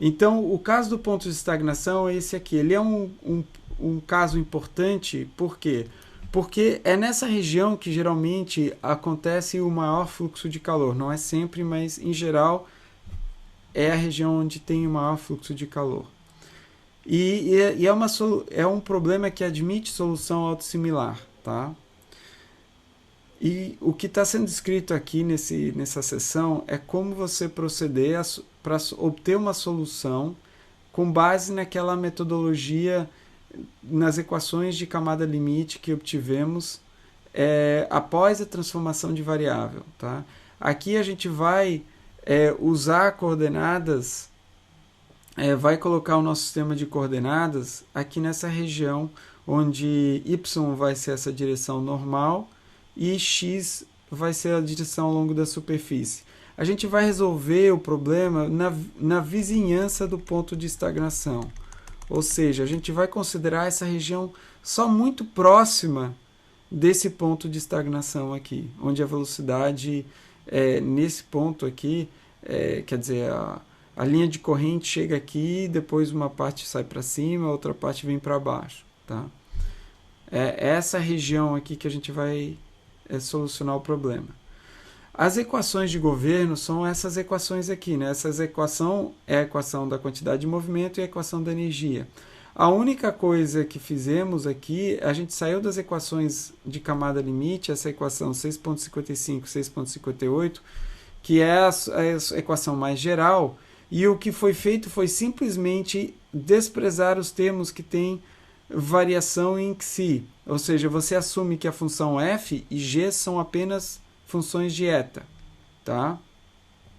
Então, o caso do ponto de estagnação é esse aqui. Ele é um caso importante, por quê? Porque é nessa região que geralmente acontece o maior fluxo de calor. Não é sempre, mas em geral é a região onde tem o maior fluxo de calor. É um problema que admite solução autossimilar, tá? E o que está sendo descrito aqui nessa sessão é como você proceder para obter uma solução com base naquela metodologia, nas equações de camada limite que obtivemos após a transformação de variável. Tá? Aqui a gente vai usar coordenadas, vai colocar o nosso sistema de coordenadas aqui nessa região, onde y vai ser essa direção normal e x vai ser a direção ao longo da superfície. A gente vai resolver o problema na vizinhança do ponto de estagnação. Ou seja, a gente vai considerar essa região só muito próxima desse ponto de estagnação aqui, onde a velocidade, nesse ponto aqui, quer dizer, a linha de corrente chega aqui, depois uma parte sai para cima, a outra parte vem para baixo. Tá? É essa região aqui que a gente vai solucionar o problema. As equações de governo são essas equações aqui, né? Essa equação é a equação da quantidade de movimento e a equação da energia. A única coisa que fizemos aqui, a gente saiu das equações de camada limite, essa equação 6.55, 6.58, que é a equação mais geral, e o que foi feito foi simplesmente desprezar os termos que têm variação em xi, ou seja, você assume que a função f e g são apenas funções de eta, tá?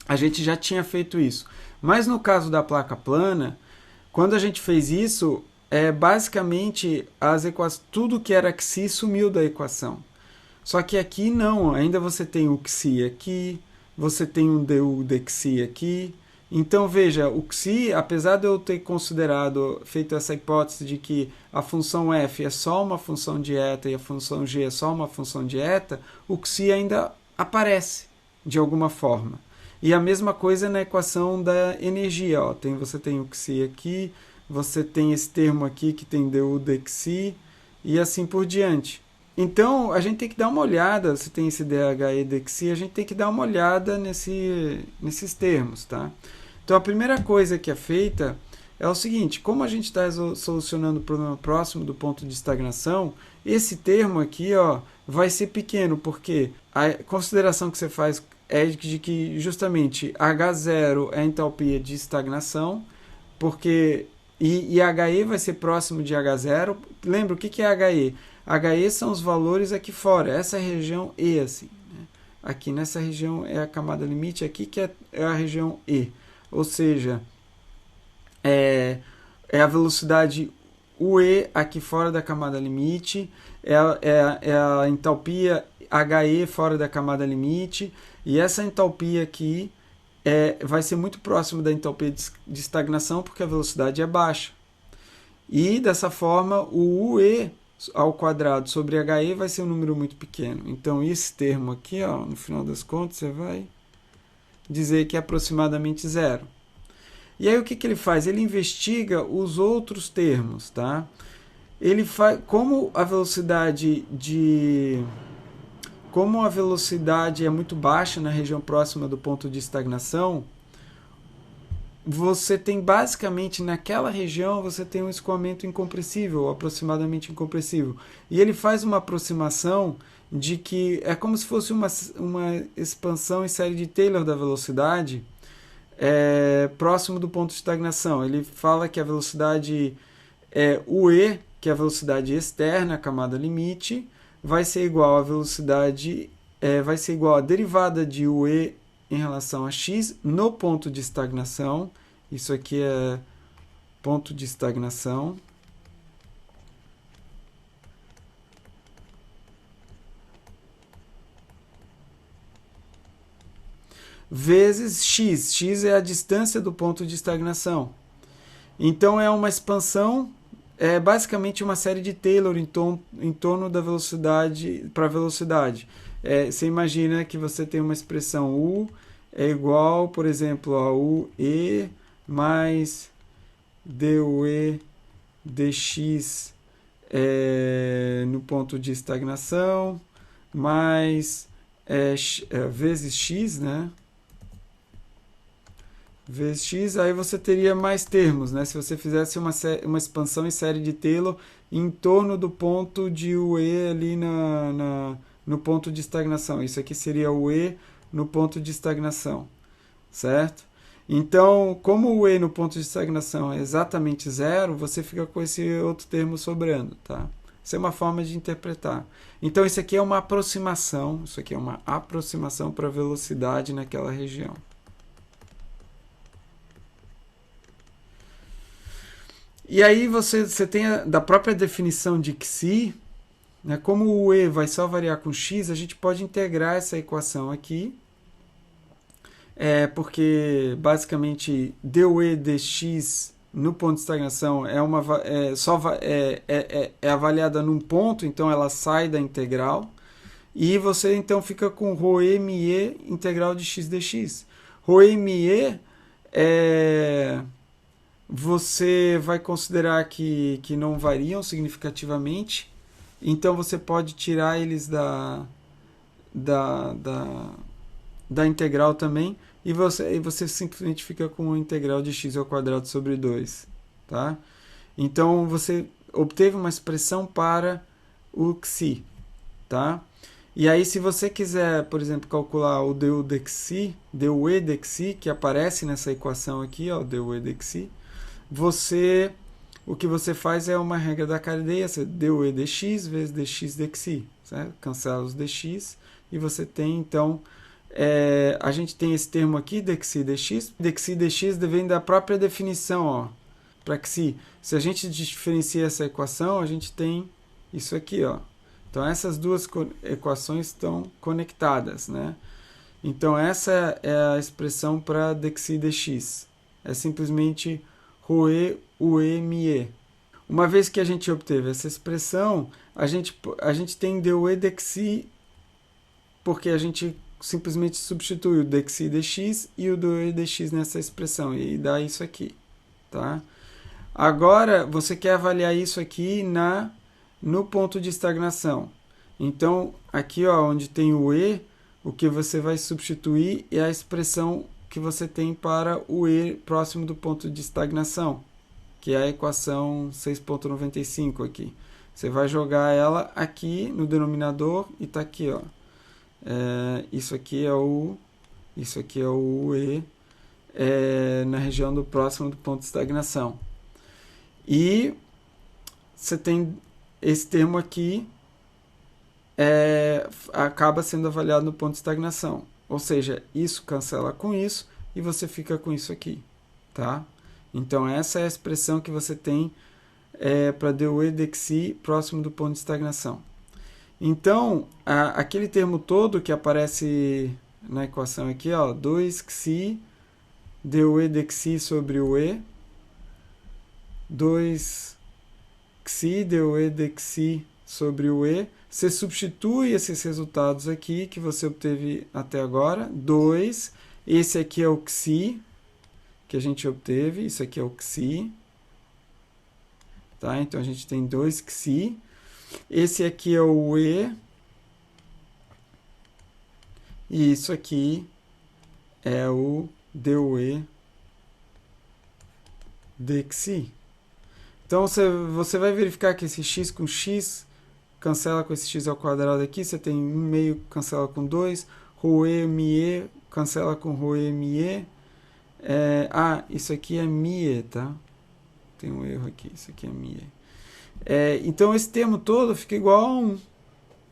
A gente já tinha feito isso. Mas no caso da placa plana, quando a gente fez isso, basicamente tudo que era xi sumiu da equação. Só que aqui não, ainda você tem o xi aqui, você tem um du de xi aqui. Então veja, o xi, apesar de eu ter feito essa hipótese de que a função f é só uma função de eta e a função g é só uma função de eta, o xi ainda aparece de alguma forma. E a mesma coisa na equação da energia. Ó. Você tem o xi aqui, você tem esse termo aqui que tem du de xi e assim por diante. Então, a gente tem que dar uma olhada, se tem esse dHe de xi, a gente tem que dar uma olhada nesses termos. Tá? Então, a primeira coisa que é feita é o seguinte, como a gente está solucionando o problema próximo do ponto de estagnação, esse termo aqui vai ser pequeno, porque a consideração que você faz é de que justamente H0 é a entalpia de estagnação, porque e HE vai ser próximo de H0. Lembra, o que é HE? HE são os valores aqui fora, essa região E, assim. Né? Aqui nessa região é a camada limite, aqui que é a região E. Ou seja, é a velocidade UE aqui fora da camada limite, é a entalpia HE fora da camada limite, e essa entalpia aqui vai ser muito próximo da entalpia de estagnação, porque a velocidade é baixa. E dessa forma, o UE ao quadrado sobre HE vai ser um número muito pequeno. Então, esse termo aqui, no final das contas, você vai dizer que é aproximadamente zero. E aí o que ele faz? Ele investiga os outros termos, tá? Ele faz como a velocidade é muito baixa na região próxima do ponto de estagnação, você tem basicamente naquela região você tem um escoamento incompressível, ou aproximadamente incompressível. E ele faz uma aproximação de que é como se fosse uma expansão em série de Taylor da velocidade próximo do ponto de estagnação. Ele fala que a velocidade UE, que é a velocidade externa, a camada limite, vai ser igual à velocidade, vai ser igual à derivada de UE em relação a x no ponto de estagnação. Isso aqui é ponto de estagnação. Vezes x. X é a distância do ponto de estagnação. Então, é uma expansão, é basicamente uma série de Taylor em torno da velocidade para a velocidade. Você imagina que você tem uma expressão U é igual, por exemplo, a UE mais dE dx no ponto de estagnação, mais vezes x, né? Vezes x, aí você teria mais termos, né? Se você fizesse uma expansão em série de Taylor em torno do ponto de UE ali no ponto de estagnação. Isso aqui seria o E no ponto de estagnação, certo? Então, como o E no ponto de estagnação é exatamente zero, você fica com esse outro termo sobrando, tá? Isso é uma forma de interpretar. Então, isso aqui é uma aproximação, para a velocidade naquela região. E aí você tem da própria definição de Xi, né, como o E vai só variar com x, a gente pode integrar essa equação aqui, porque basicamente dE dx no ponto de estagnação é avaliada num ponto, então ela sai da integral, e você então fica com ρe integral de x dx. Ρe você vai considerar que não variam significativamente, então você pode tirar eles da integral também, e você simplesmente fica com a integral de x ao quadrado sobre 2. Tá? Então você obteve uma expressão para o Xi. Tá? E aí, se você quiser, por exemplo, calcular o dE dxi, que aparece nessa equação aqui, ó, dE dxi, o que você faz é uma regra da cadeia, dE dx vezes dx dxi, certo? Cancela os dx e você tem, então, a gente tem esse termo aqui, dxi dx vem da própria definição, ó, para xi. Se a gente diferencia essa equação, a gente tem isso aqui, ó. Então, essas duas equações estão conectadas, né? Então, essa é a expressão para dxi dx. É simplesmente ρe ue mie. Uma vez que a gente obteve essa expressão, a gente tem dE dxi, porque a gente simplesmente substitui o dxi dx e o dE dx nessa expressão, e dá isso aqui. Tá? Agora, você quer avaliar isso aqui no ponto de estagnação. Então, aqui ó, onde tem o E, o que você vai substituir é a expressão que você tem para o E próximo do ponto de estagnação, que é a equação 6.95 aqui. Você vai jogar ela aqui no denominador e está aqui, ó. Isso aqui é o E na região do próximo do ponto de estagnação. E você tem esse termo aqui, acaba sendo avaliado no ponto de estagnação. Ou seja, isso cancela com isso e você fica com isso aqui. Tá? Então, essa é a expressão que você tem para dE dxi próximo do ponto de estagnação. Então, aquele termo todo que aparece na equação aqui, ó, 2xi dE dxi sobre o E, 2xi dE dxi sobre o E, você substitui esses resultados aqui que você obteve até agora, 2, esse aqui é o xi, que a gente obteve, isso aqui é o xi, tá? Então a gente tem 2xi, esse aqui é o E, e isso aqui é o dE dxi. Então você vai verificar que esse x com x cancela com esse x ao quadrado aqui, você tem 1 meio cancela com 2, ρe mie cancela com ρe mie. Isso aqui é mie, tá? Tem um erro aqui, isso aqui é mie. Então esse termo todo fica igual a 1,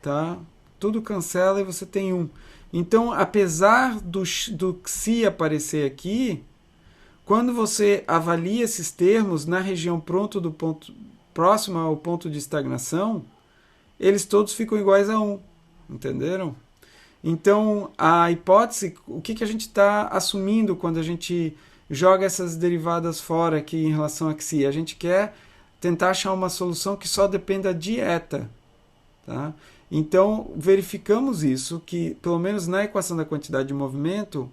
tá? Tudo cancela e você tem 1. Então, apesar do xi aparecer aqui, quando você avalia esses termos na região próxima ao ponto de estagnação, eles todos ficam iguais a 1. Entenderam? Então, a hipótese, o que a gente está assumindo quando a gente joga essas derivadas fora aqui em relação a xi? A gente quer tentar achar uma solução que só dependa de eta. Tá? Então, verificamos isso, que pelo menos na equação da quantidade de movimento,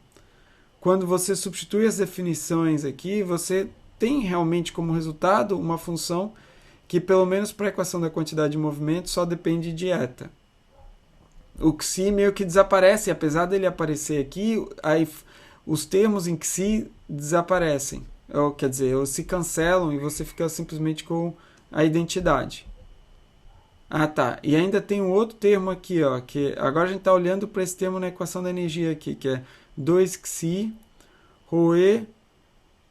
quando você substitui as definições aqui, você tem realmente como resultado uma função que, pelo menos para a equação da quantidade de movimento, só depende de eta. O xi meio que desaparece, apesar dele aparecer aqui, aí os termos em xi desaparecem, ou, quer dizer, ou se cancelam e você fica simplesmente com a identidade. Ah, tá. E ainda tem um outro termo aqui, ó, que agora a gente está olhando para esse termo na equação da energia aqui, que é 2xi ρe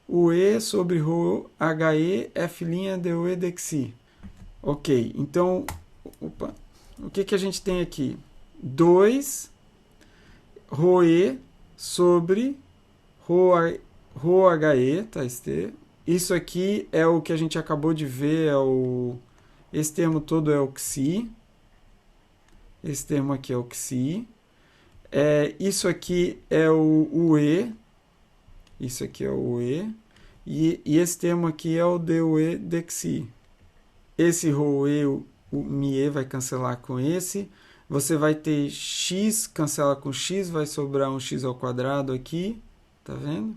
UE sobre ρ HE F' dUE dxi. Ok, então, opa, o que a gente tem aqui? 2 ρe sobre ρ HE, tá, isso aqui é o que a gente acabou de ver, esse termo todo é o xi, esse termo aqui é o xi, isso aqui é o UE, isso aqui é o UE, e esse termo aqui é o dUE dxi. Esse ρe, o μe vai cancelar com esse, você vai ter x, cancela com x, vai sobrar um x ao quadrado aqui, tá vendo?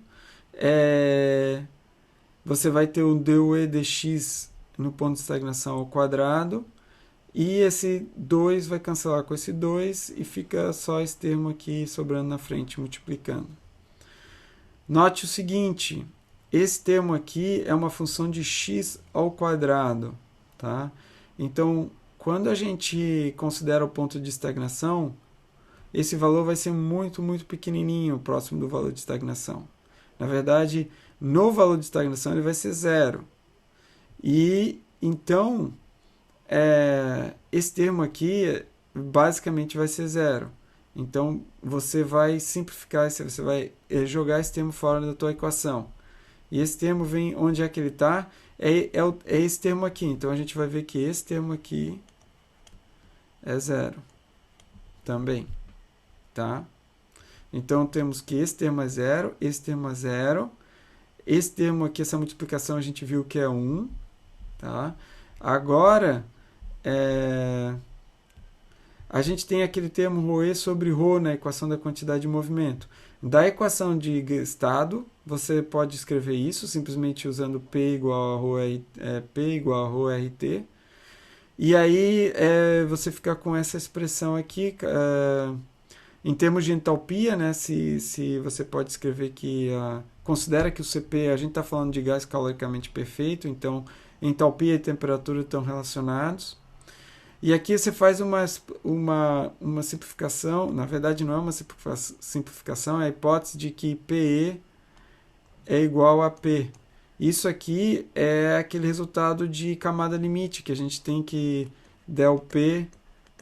Você vai ter um dUE dx no ponto de estagnação ao quadrado, e esse 2 vai cancelar com esse 2 e fica só esse termo aqui sobrando na frente, multiplicando. Note o seguinte, esse termo aqui é uma função de x ao quadrado, tá? Então, quando a gente considera o ponto de estagnação, esse valor vai ser muito, muito pequenininho, próximo do valor de estagnação. Na verdade, no valor de estagnação ele vai ser 0. E, então, esse termo aqui basicamente vai ser 0. Então, você vai simplificar, você vai jogar esse termo fora da tua equação. E esse termo vem onde é que ele está? É esse termo aqui. Então, a gente vai ver que esse termo aqui é 0 também. Tá? Então, temos que esse termo é 0, esse termo é 0. Esse termo aqui, essa multiplicação, a gente viu que é 1. Tá? Agora, a gente tem aquele termo ρe sobre ρ na equação da quantidade de movimento. Da equação de estado, você pode escrever isso simplesmente usando P igual a ρRT. E aí você fica com essa expressão aqui, em termos de entalpia, né, se você pode escrever que considera que o CP, a gente está falando de gás caloricamente perfeito, então entalpia e temperatura estão relacionados. E aqui você faz uma simplificação, na verdade não é uma simplificação, é a hipótese de que PE é igual a P. Isso aqui é aquele resultado de camada limite, que a gente tem que del P,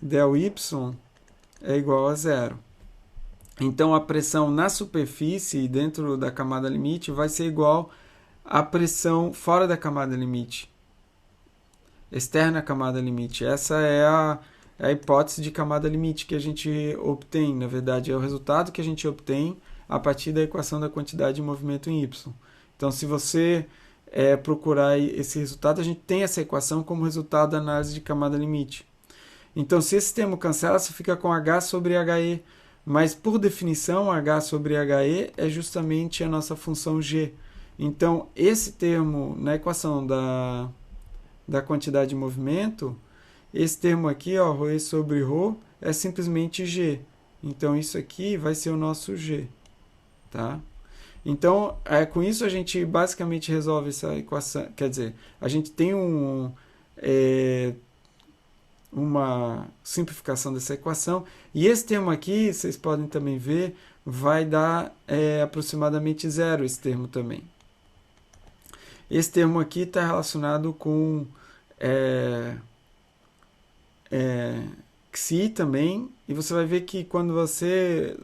del Y é igual a 0. Então a pressão na superfície, dentro da camada limite, vai ser igual à pressão fora da camada limite. Externa à camada limite. Essa é a hipótese de camada limite que a gente obtém. Na verdade, é o resultado que a gente obtém a partir da equação da quantidade de movimento em Y. Então, se você procurar esse resultado, a gente tem essa equação como resultado da análise de camada limite. Então, se esse termo cancela, você fica com H sobre HE. Mas, por definição, H sobre HE é justamente a nossa função G. Então, esse termo na equação da quantidade de movimento, esse termo aqui, ó, ρe sobre ρ, é simplesmente G. Então, isso aqui vai ser o nosso G. Tá? Então, com isso a gente basicamente resolve essa equação. Quer dizer, a gente tem uma simplificação dessa equação. E esse termo aqui, vocês podem também ver, vai dar aproximadamente 0, esse termo também. Esse termo aqui está relacionado com xi também, e você vai ver que quando você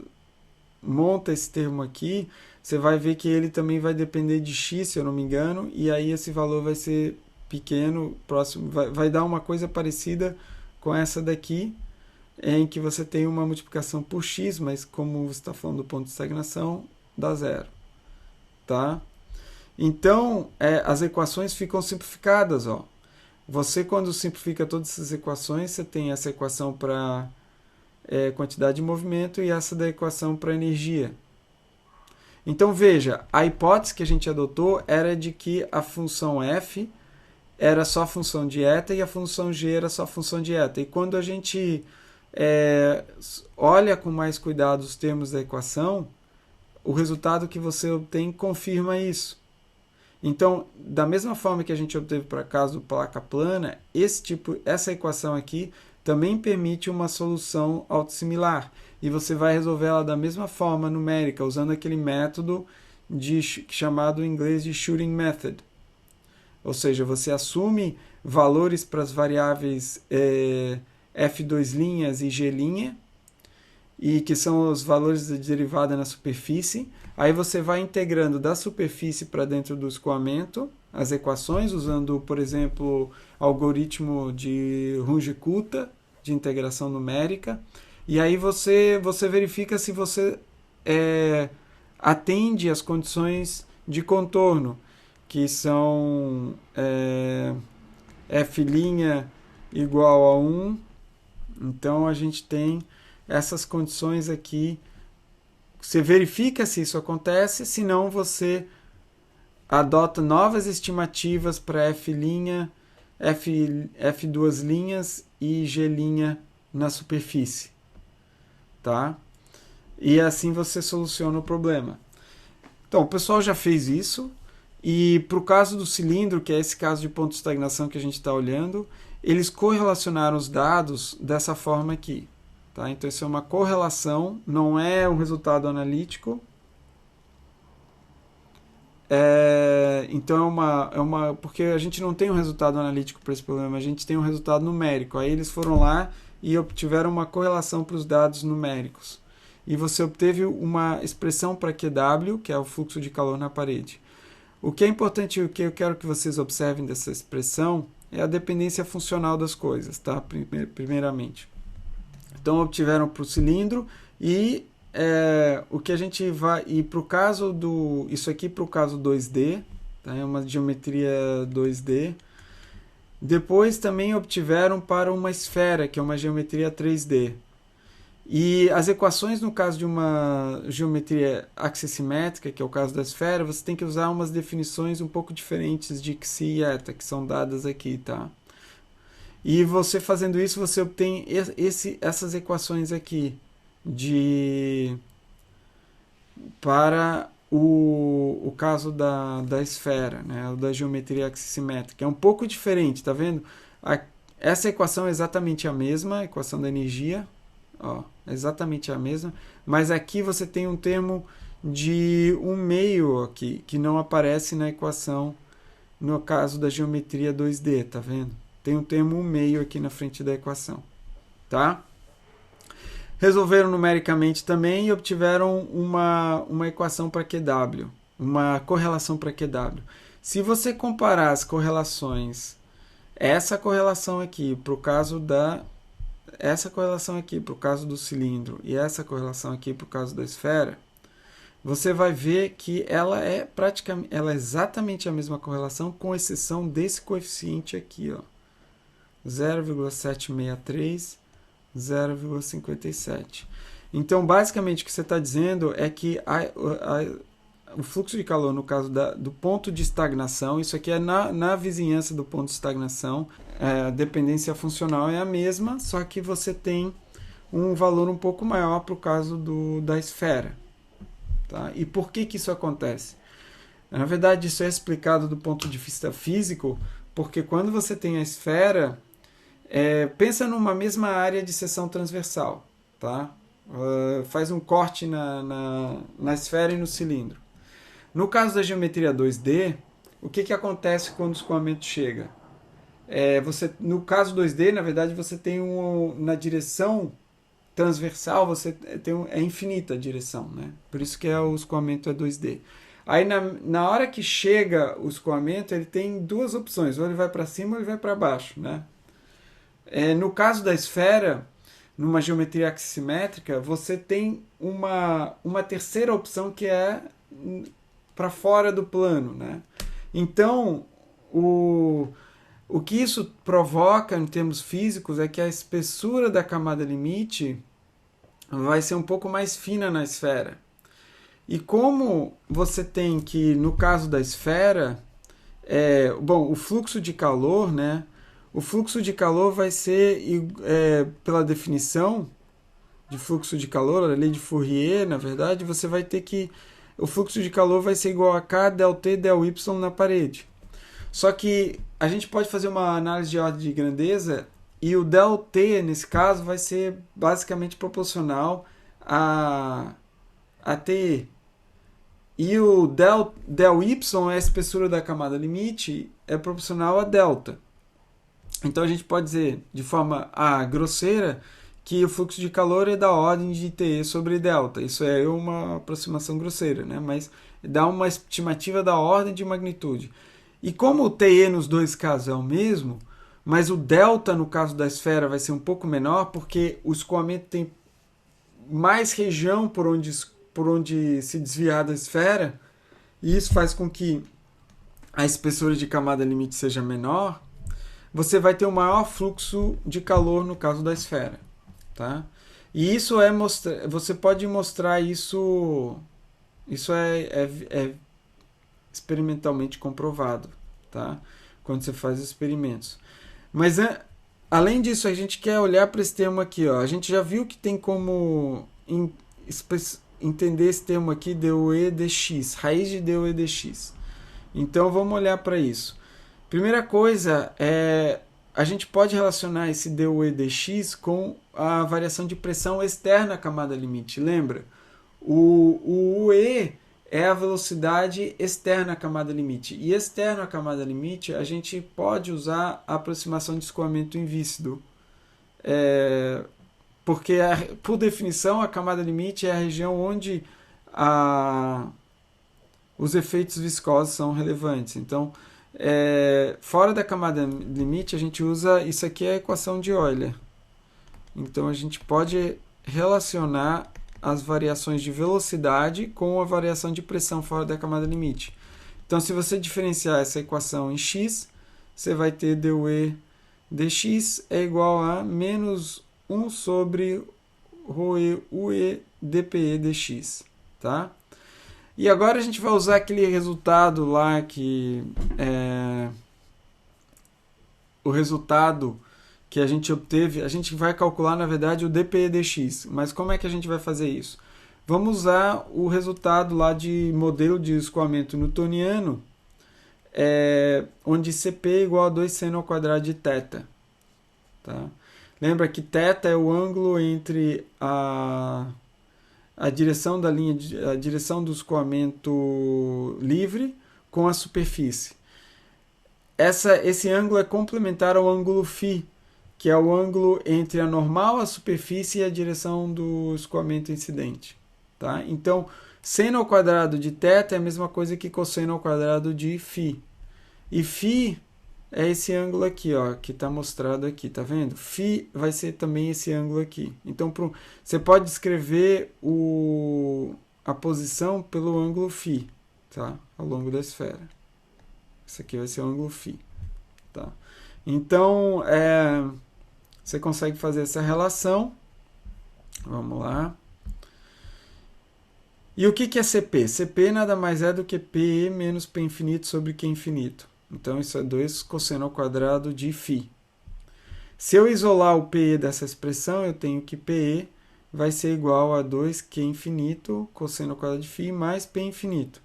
monta esse termo aqui, você vai ver que ele também vai depender de x, se eu não me engano, e aí esse valor vai ser pequeno, próximo, vai dar uma coisa parecida com essa daqui, em que você tem uma multiplicação por x, mas como você está falando do ponto de estagnação, dá 0. Tá? Então, as equações ficam simplificadas. Ó. Você, quando simplifica todas essas equações, você tem essa equação para quantidade de movimento e essa da equação para energia. Então veja, a hipótese que a gente adotou era de que a função f era só função de eta e a função g era só função de eta. E quando a gente olha com mais cuidado os termos da equação, o resultado que você obtém confirma isso. Então, da mesma forma que a gente obteve para o caso do placa plana, essa equação aqui também permite uma solução autossimilar. E você vai resolver ela da mesma forma numérica, usando aquele método chamado em inglês de Shooting Method. Ou seja, você assume valores para as variáveis f2' e g', e que são os valores da derivada na superfície. Aí você vai integrando da superfície para dentro do escoamento as equações, usando, por exemplo, algoritmo de Runge-Kutta, de integração numérica. E aí você verifica se você atende às condições de contorno, que são f' igual a 1. Então a gente tem essas condições aqui. Você verifica se isso acontece, senão você adota novas estimativas para f', f2' e g' na superfície. Tá? E assim você soluciona o problema. Então, o pessoal já fez isso. E para o caso do cilindro, que é esse caso de ponto de estagnação que a gente está olhando, eles correlacionaram os dados dessa forma aqui. Tá? Então, isso é uma correlação, não é um resultado analítico. Então, porque a gente não tem um resultado analítico para esse problema, a gente tem um resultado numérico. Aí eles foram lá e obtiveram uma correlação para os dados numéricos. E você obteve uma expressão para QW, que é o fluxo de calor na parede. O que é importante e o que eu quero que vocês observem dessa expressão é a dependência funcional das coisas, tá? Primeiramente. Então, obtiveram para o cilindro e o que a gente vai... E para o caso do... Isso aqui para o caso 2D, tá? É uma geometria 2D. Depois também obtiveram para uma esfera, que é uma geometria 3D. E as equações, no caso de uma geometria axissimétrica, que é o caso da esfera, você tem que usar umas definições um pouco diferentes de xi e eta, que são dadas aqui, tá? E você fazendo isso, você obtém essas equações aqui para o caso da esfera, né? Da geometria axissimétrica. É um pouco diferente, tá vendo? Essa equação é exatamente a mesma, a equação da energia, ó, exatamente a mesma, mas aqui você tem um termo de 1/2 aqui, que não aparece na equação no caso da geometria 2D, tá vendo? Tem um termo 1/2 aqui na frente da equação, tá? Resolveram numericamente também e obtiveram uma equação para QW, uma correlação para QW. Se você comparar as correlações, essa correlação aqui para o caso essa correlação aqui para o caso do cilindro e essa correlação aqui para o caso da esfera, você vai ver que ela é exatamente a mesma correlação, com exceção desse coeficiente aqui, ó, 0,763, 0,57. Então, basicamente, o que você está dizendo é que o fluxo de calor, no caso do ponto de estagnação, isso aqui é na vizinhança do ponto de estagnação, a dependência funcional é a mesma, só que você tem um valor um pouco maior para o caso da esfera. Tá? E por que isso acontece? Na verdade, isso é explicado do ponto de vista físico, porque quando você tem a esfera, pensa numa mesma área de seção transversal. Tá? Faz um corte na esfera e no cilindro. No caso da geometria 2D, o que acontece quando o escoamento chega? No caso 2D, na verdade, você tem na direção transversal, é infinita a direção, né? Por isso que o escoamento é 2D. Aí, na hora que chega o escoamento, ele tem duas opções, ou ele vai para cima ou ele vai para baixo, né? No caso da esfera, numa geometria axissimétrica, você tem uma terceira opção que é para fora do plano, né? Então, o que isso provoca em termos físicos é que a espessura da camada limite vai ser um pouco mais fina na esfera. E como você tem que, no caso da esfera, bom, o fluxo de calor, né? O fluxo de calor vai ser, pela definição de fluxo de calor, a lei de Fourier, na verdade, você vai ter que... O fluxo de calor vai ser igual a K del T del Y na parede. Só que a gente pode fazer uma análise de ordem de grandeza e o del T, nesse caso, vai ser basicamente proporcional a TE. E o del Y, a espessura da camada limite, é proporcional a delta. Então a gente pode dizer, de forma grosseira, que o fluxo de calor é da ordem de TE sobre delta. Isso é uma aproximação grosseira, né? Mas dá uma estimativa da ordem de magnitude. E como o TE nos dois casos é o mesmo, mas o delta no caso da esfera vai ser um pouco menor, porque o escoamento tem mais região por onde se desviar da esfera, e isso faz com que a espessura de camada limite seja menor, você vai ter um maior fluxo de calor no caso da esfera. Tá? E isso você pode mostrar isso é experimentalmente comprovado, tá? Quando você faz experimentos. Mas além disso, a gente quer olhar para esse termo aqui, ó. A gente já viu que tem como entender esse termo aqui, dOE dx, raiz de dOE dx. Então vamos olhar para isso. Primeira coisa a gente pode relacionar esse dOE dx com a variação de pressão externa à camada limite. Lembra? O UE é a velocidade externa à camada limite. E externo à camada limite, a gente pode usar a aproximação de escoamento invícido. Porque, por definição, a camada limite é a região onde os efeitos viscosos são relevantes. Então, fora da camada limite, a gente usa... Isso aqui é a equação de Euler. Então, a gente pode relacionar as variações de velocidade com a variação de pressão fora da camada limite. Então, se você diferenciar essa equação em x, você vai ter dOE dx é igual a menos 1 sobre ρe UE dPe dx. Tá? E agora a gente vai usar aquele resultado lá que o resultado que a gente obteve, a gente vai calcular na verdade o dPe dx, mas como é que a gente vai fazer isso? Vamos usar o resultado lá de modelo de escoamento newtoniano, onde Cp é igual a 2 seno ao quadrado de θ. Tá? Lembra que θ é o ângulo entre a direção da linha, a direção do escoamento livre com a superfície. Esse ângulo é complementar ao ângulo φ, que é o ângulo entre a normal, a superfície e a direção do escoamento incidente. Tá? Então, seno ao quadrado de θ é a mesma coisa que cosseno ao quadrado de φ. E φ é esse ângulo aqui, ó, que está mostrado aqui, tá vendo? Φ vai ser também esse ângulo aqui. Então, você pode escrever a posição pelo ângulo φ, tá? Ao longo da esfera. Esse aqui vai ser o ângulo φ. Tá? Então, você consegue fazer essa relação. Vamos lá. E o que é Cp? Cp nada mais é do que Pe menos P infinito sobre Q infinito. Então, isso é 2 cosseno ao quadrado de φ. Se eu isolar o Pe dessa expressão, eu tenho que Pe vai ser igual a 2Q infinito cosseno ao quadrado de φ mais P infinito.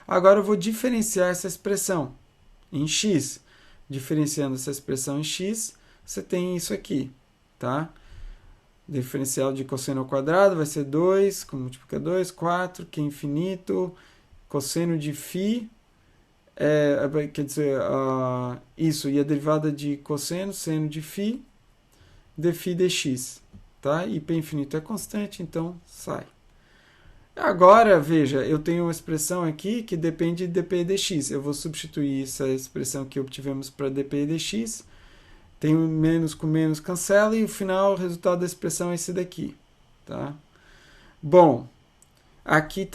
Agora, eu vou diferenciar essa expressão em x. Diferenciando essa expressão em x, você tem isso aqui. Tá? Diferencial de cosseno ao quadrado vai ser 2, como multiplica 2, 4, Q infinito, cosseno de φ, quer dizer, isso, e a derivada de cosseno, seno de φ, dφ dx. Tá? E P infinito é constante, então sai. Agora, veja, eu tenho uma expressão aqui que depende de dP dx. Eu vou substituir essa expressão que obtivemos para dP dx. Tem um menos com menos, cancela, e o final, o resultado da expressão é esse daqui. Tá? Bom, aqui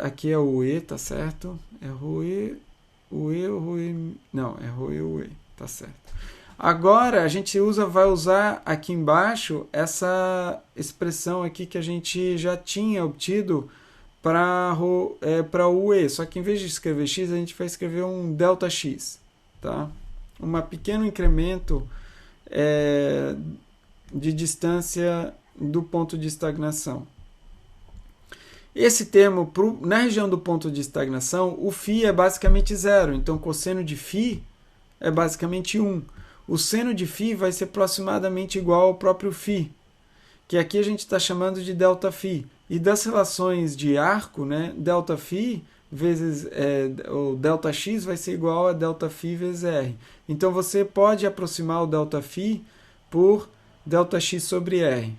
aqui é o E, tá certo? É ρe, ρe, não, é ρe, tá certo. Agora, a gente vai usar aqui embaixo essa expressão aqui que a gente já tinha obtido para o E. Só que em vez de escrever x, a gente vai escrever um ΔX. Tá? Um pequeno incremento de distância do ponto de estagnação. Esse termo, na região do ponto de estagnação, o φ é basicamente zero. Então, cosseno de φ é basicamente 1. O seno de φ vai ser aproximadamente igual ao próprio φ, que aqui a gente está chamando de ΔΦ. E das relações de arco, né, ΔΦ vezes o ΔX vai ser igual a ΔΦ vezes R. Então, você pode aproximar o ΔΦ por ΔX sobre R.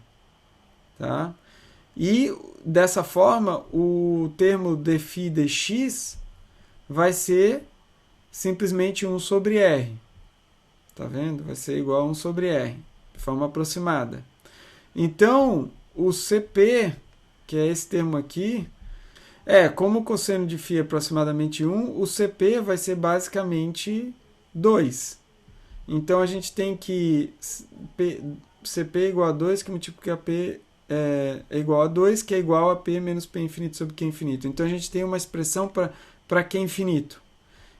Tá? E, dessa forma, o termo dφ dx vai ser simplesmente 1 sobre R. Tá vendo? Vai ser igual a 1 sobre R, de forma aproximada. Então, o CP, que é esse termo aqui, como o cosseno de φ é aproximadamente 1, o CP vai ser basicamente 2. Então, a gente tem que CP é igual a 2, que multiplica P é igual a 2, que é igual a P menos P infinito sobre Q infinito. Então, a gente tem uma expressão para Q infinito,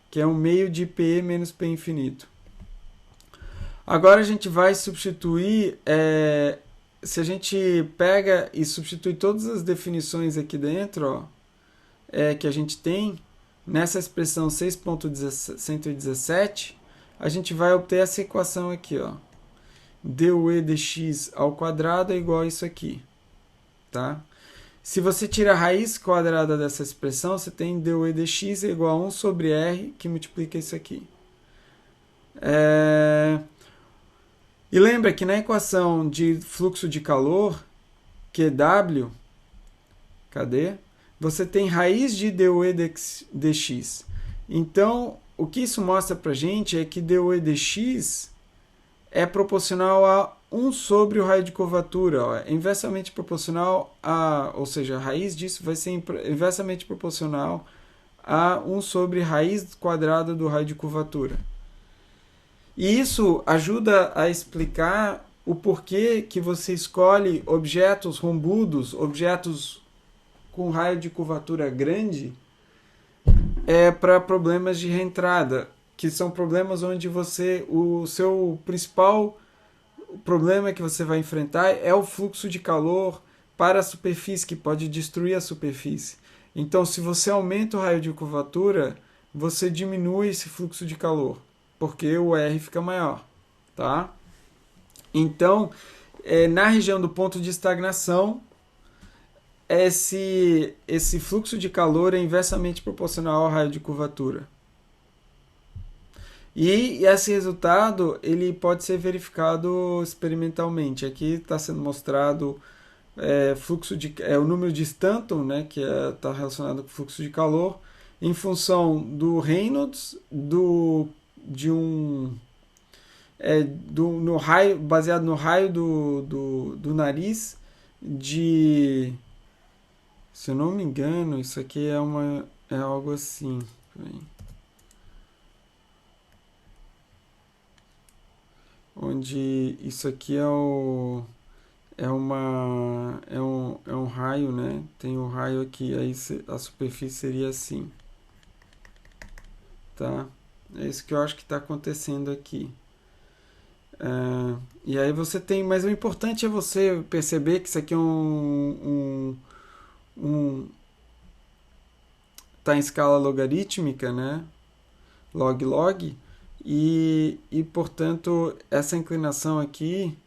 que é 1 meio de P menos P infinito. Agora, a gente vai substituir... se a gente pega e substitui todas as definições aqui dentro, ó, que a gente tem, nessa expressão 6.117, a gente vai obter essa equação aqui, ó. dE dx ao quadrado é igual a isso aqui. Tá? Se você tira a raiz quadrada dessa expressão, você tem dE dx é igual a 1 sobre R, que multiplica isso aqui. E lembra que na equação de fluxo de calor, QW, cadê? Você tem raiz de dE dx. Então, o que isso mostra para a gente é que dE dx é proporcional a 1 sobre o raio de curvatura. Ó. É inversamente proporcional ou seja, a raiz disso vai ser inversamente proporcional a 1 sobre raiz quadrada do raio de curvatura. E isso ajuda a explicar o porquê que você escolhe objetos rombudos, objetos com raio de curvatura grande, para problemas de reentrada, que são problemas onde o seu principal problema que você vai enfrentar é o fluxo de calor para a superfície, que pode destruir a superfície. Então, se você aumenta o raio de curvatura, você diminui esse fluxo de calor, porque o R fica maior. Tá? Então, na região do ponto de estagnação, esse fluxo de calor é inversamente proporcional ao raio de curvatura. E esse resultado ele pode ser verificado experimentalmente. Aqui está sendo mostrado o número de Stanton, né, que está relacionado com o fluxo de calor, em função do Reynolds, no raio, baseado no raio do nariz, se eu não me engano, isso aqui é algo assim. Onde isso aqui é um raio, né? Tem um raio aqui, aí a superfície seria assim. Tá? É isso que eu acho que está acontecendo aqui. E aí você tem, mas o importante é você perceber que isso aqui é tá em escala logarítmica, né? Log. E, portanto, essa inclinação aqui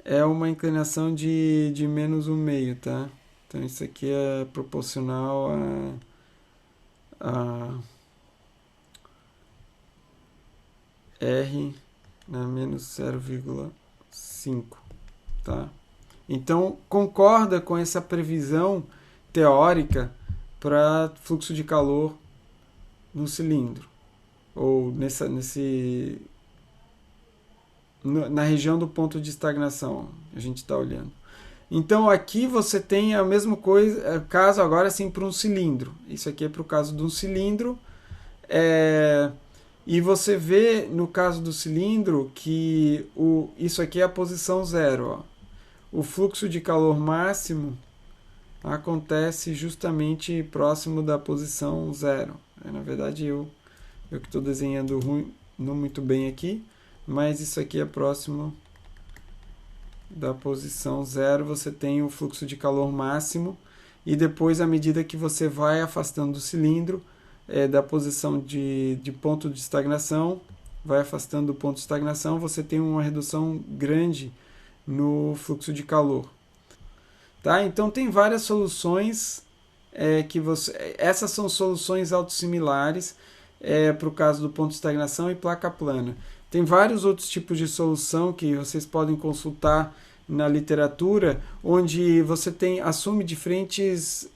é uma inclinação de menos 1/2, tá? Então, isso aqui é proporcional a R na menos 0,5, tá? Então, concorda com essa previsão teórica para fluxo de calor no cilindro, ou na região do ponto de estagnação, a gente está olhando. Então, aqui você tem a mesma coisa, caso agora sim para um cilindro. Isso aqui é para o caso de um cilindro. E você vê, no caso do cilindro, que isso aqui é a posição 0. Ó. O fluxo de calor máximo acontece justamente próximo da posição 0. Na verdade, eu que estou desenhando ruim, não muito bem aqui, mas isso aqui é próximo da posição 0. Você tem o fluxo de calor máximo, e depois, à medida que você vai afastando do cilindro, da posição de ponto de estagnação, vai afastando do ponto de estagnação, você tem uma redução grande no fluxo de calor. Tá? Então tem várias soluções essas são soluções autossimilares para o caso do ponto de estagnação e placa plana. Tem vários outros tipos de solução que vocês podem consultar na literatura, onde você assume diferentes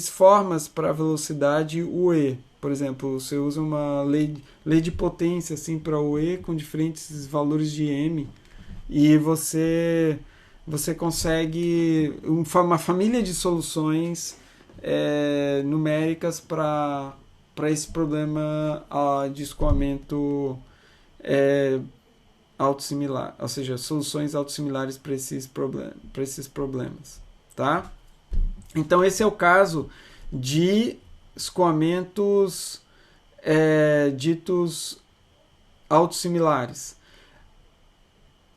formas para a velocidade UE. Por exemplo, você usa uma lei de potência assim, para UE com diferentes valores de M, e você consegue uma família de soluções numéricas para esse problema de escoamento autossimilar, ou seja, soluções autossimilares para esses problemas, tá? Então esse é o caso de escoamentos ditos autossimilares.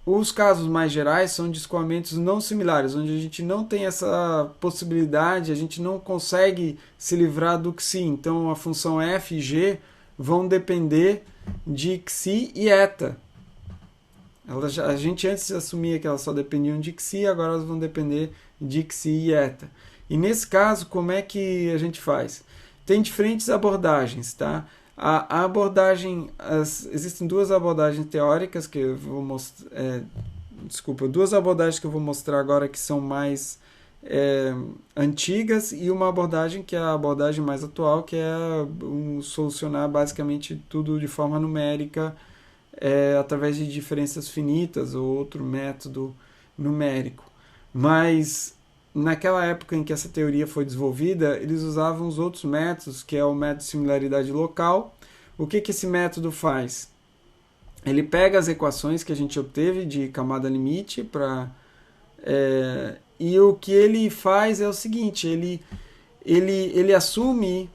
Os casos mais gerais são de escoamentos não similares, onde a gente não tem essa possibilidade, a gente não consegue se livrar do xi. Então a função f e g vão depender de xi e eta. A gente antes assumia que elas só dependiam de xi, agora elas vão depender de xi e eta. E nesse caso, como é que a gente faz? Tem diferentes abordagens, tá? A abordagem, existem duas abordagens teóricas que eu vou mostrar, duas abordagens que eu vou mostrar agora que são mais antigas, e uma abordagem que é a abordagem mais atual, que é solucionar basicamente tudo de forma numérica, através de diferenças finitas ou outro método numérico. Mas naquela época em que essa teoria foi desenvolvida, eles usavam os outros métodos, que é o método de similaridade local. O que esse método faz? Ele pega as equações que a gente obteve de camada limite e o que ele faz é o seguinte, ele assume,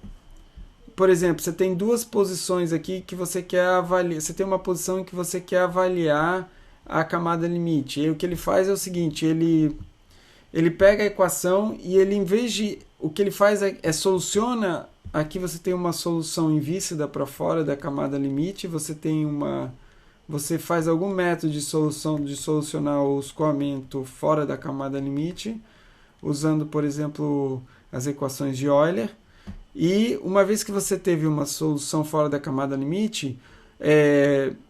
por exemplo, você tem duas posições aqui que você quer avaliar, você tem uma posição em que você quer avaliar a camada limite, e o que ele faz é o seguinte, ele pega a equação e ele, em vez de... O que ele faz soluciona... Aqui você tem uma solução invíncida para fora da camada limite. Você faz algum método de solucionar o escoamento fora da camada limite, usando, por exemplo, as equações de Euler. E uma vez que você teve uma solução fora da camada limite,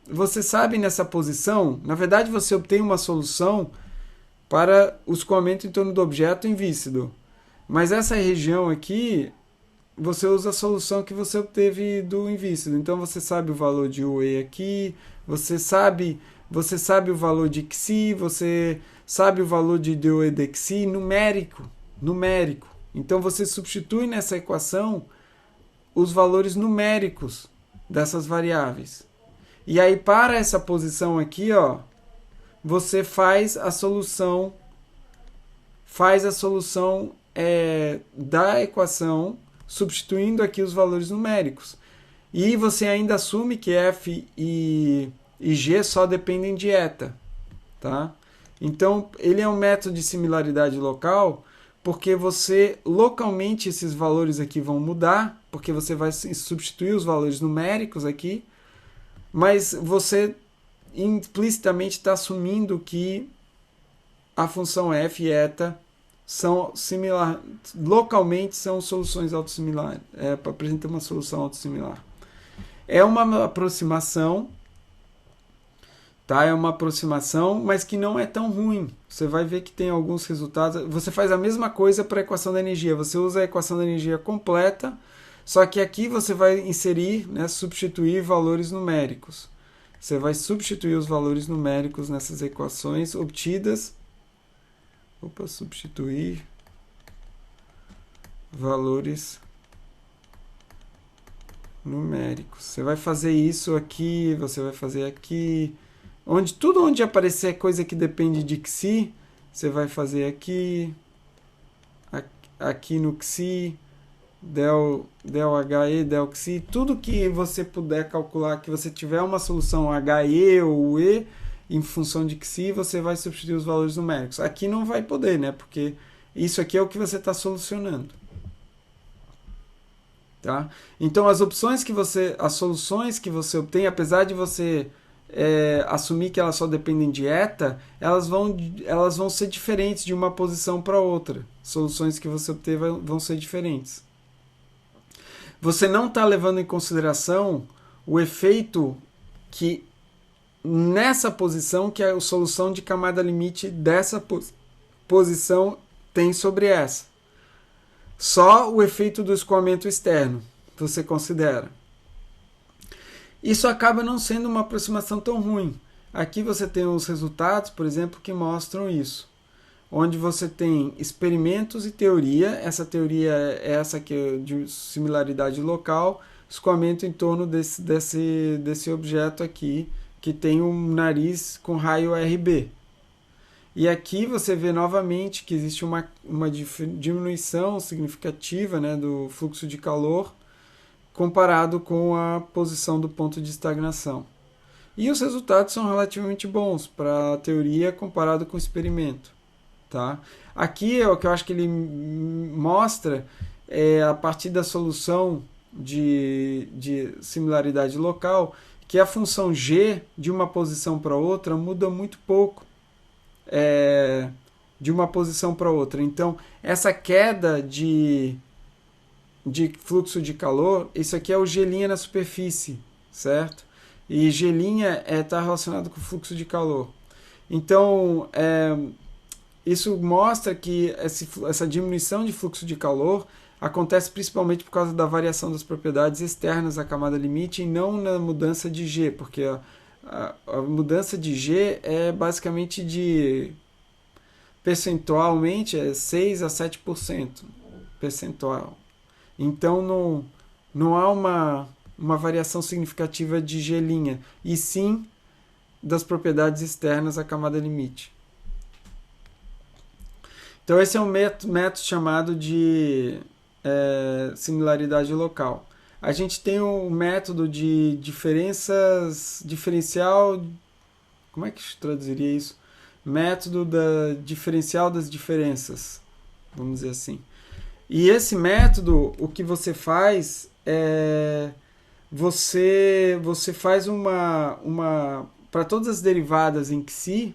você sabe nessa posição... Na verdade, você obtém uma solução para o escoamento em torno do objeto invíncido. Mas essa região aqui, você usa a solução que você obteve do invíncido. Então você sabe o valor de UE aqui, você sabe o valor de xi, você sabe o valor de DOE de xi numérico. Então você substitui nessa equação os valores numéricos dessas variáveis. E aí para essa posição aqui, você faz a solução da equação, substituindo aqui os valores numéricos. E você ainda assume que f e g só dependem de eta. Tá? Então, ele é um método de similaridade local, porque localmente esses valores aqui vão mudar, porque você vai substituir os valores numéricos aqui, mas você implicitamente está assumindo que a função f e eta localmente são soluções autossimilares, apresenta uma solução autossimilar. É uma aproximação, tá? É uma aproximação, mas que não é tão ruim. Você vai ver que tem alguns resultados. Você faz a mesma coisa para a equação da energia. Você usa a equação da energia completa, só que aqui você vai inserir, substituir valores numéricos. Você vai substituir os valores numéricos nessas equações obtidas. Substituir valores numéricos. Você vai fazer isso aqui, você vai fazer aqui. Tudo onde aparecer coisa que depende de xi, você vai fazer aqui, aqui no xi, del HE, del xi, tudo que você puder calcular, que você tiver uma solução HE ou E, em função de xi, você vai substituir os valores numéricos. Aqui não vai poder, né? Porque isso aqui é o que você está solucionando. Tá? Então as soluções que você obtém, apesar de você assumir que elas só dependem de eta, elas vão ser diferentes de uma posição para outra. Soluções que você obter vão ser diferentes. Você não está levando em consideração o efeito que nessa posição, que é a solução de camada limite dessa posição tem sobre essa. Só o efeito do escoamento externo você considera. Isso acaba não sendo uma aproximação tão ruim. Aqui você tem os resultados, por exemplo, que mostram isso. Onde você tem experimentos e teoria. Essa teoria é essa que é de similaridade local. Escoamento em torno desse objeto aqui, que tem um nariz com raio RB. E aqui você vê novamente que existe uma diminuição significativa, né, do fluxo de calor comparado com a posição do ponto de estagnação. E os resultados são relativamente bons para a teoria comparado com o experimento. Tá? Aqui é o que eu acho que ele mostra a partir da solução de similaridade local, que a função g de uma posição para outra muda muito pouco de uma posição para outra. Então, essa queda de fluxo de calor, isso aqui é o G' na superfície, certo? E G' está relacionado com o fluxo de calor. Então, isso mostra que essa diminuição de fluxo de calor acontece principalmente por causa da variação das propriedades externas à camada limite e não na mudança de G, porque a mudança de G é basicamente percentualmente 6 a 7% percentual. Então não há uma variação significativa de G', e sim das propriedades externas à camada limite. Então esse é um método chamado de similaridade local. A gente tem o método de diferencial, como é que se traduziria isso? Método diferencial das diferenças, vamos dizer assim. E esse método, o que você faz você faz para todas as derivadas em xi,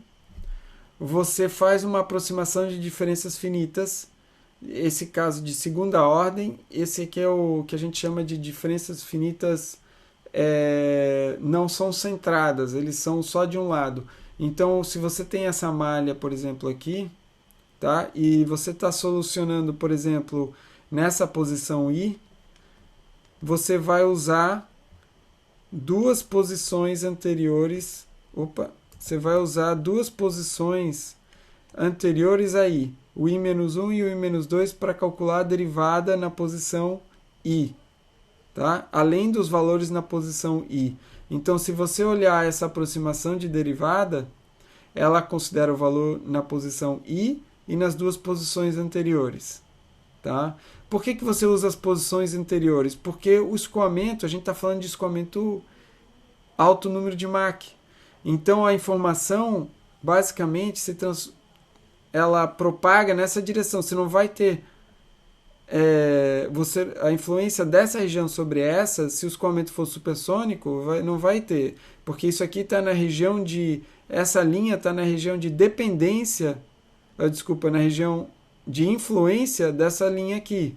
você faz uma aproximação de diferenças finitas, esse caso de segunda ordem, esse aqui é o que a gente chama de diferenças finitas não são centradas, eles são só de um lado. Então, se você tem essa malha, por exemplo, aqui, tá? E você está solucionando, por exemplo, nessa posição I, você vai usar duas posições anteriores. Você vai usar duas posições anteriores a I, o I-1 e o I-2, para calcular a derivada na posição I, tá? Além dos valores na posição I. Então, se você olhar essa aproximação de derivada, ela considera o valor na posição I e nas duas posições anteriores. Tá? Por que você usa as posições anteriores? Porque o escoamento, a gente está falando de escoamento alto número de Mach. Então, a informação, basicamente, ela propaga nessa direção. Você não vai ter a influência dessa região sobre essa, se o escoamento for supersônico, não vai ter, porque isso aqui está na região essa linha está na região de dependência, na região de influência dessa linha aqui.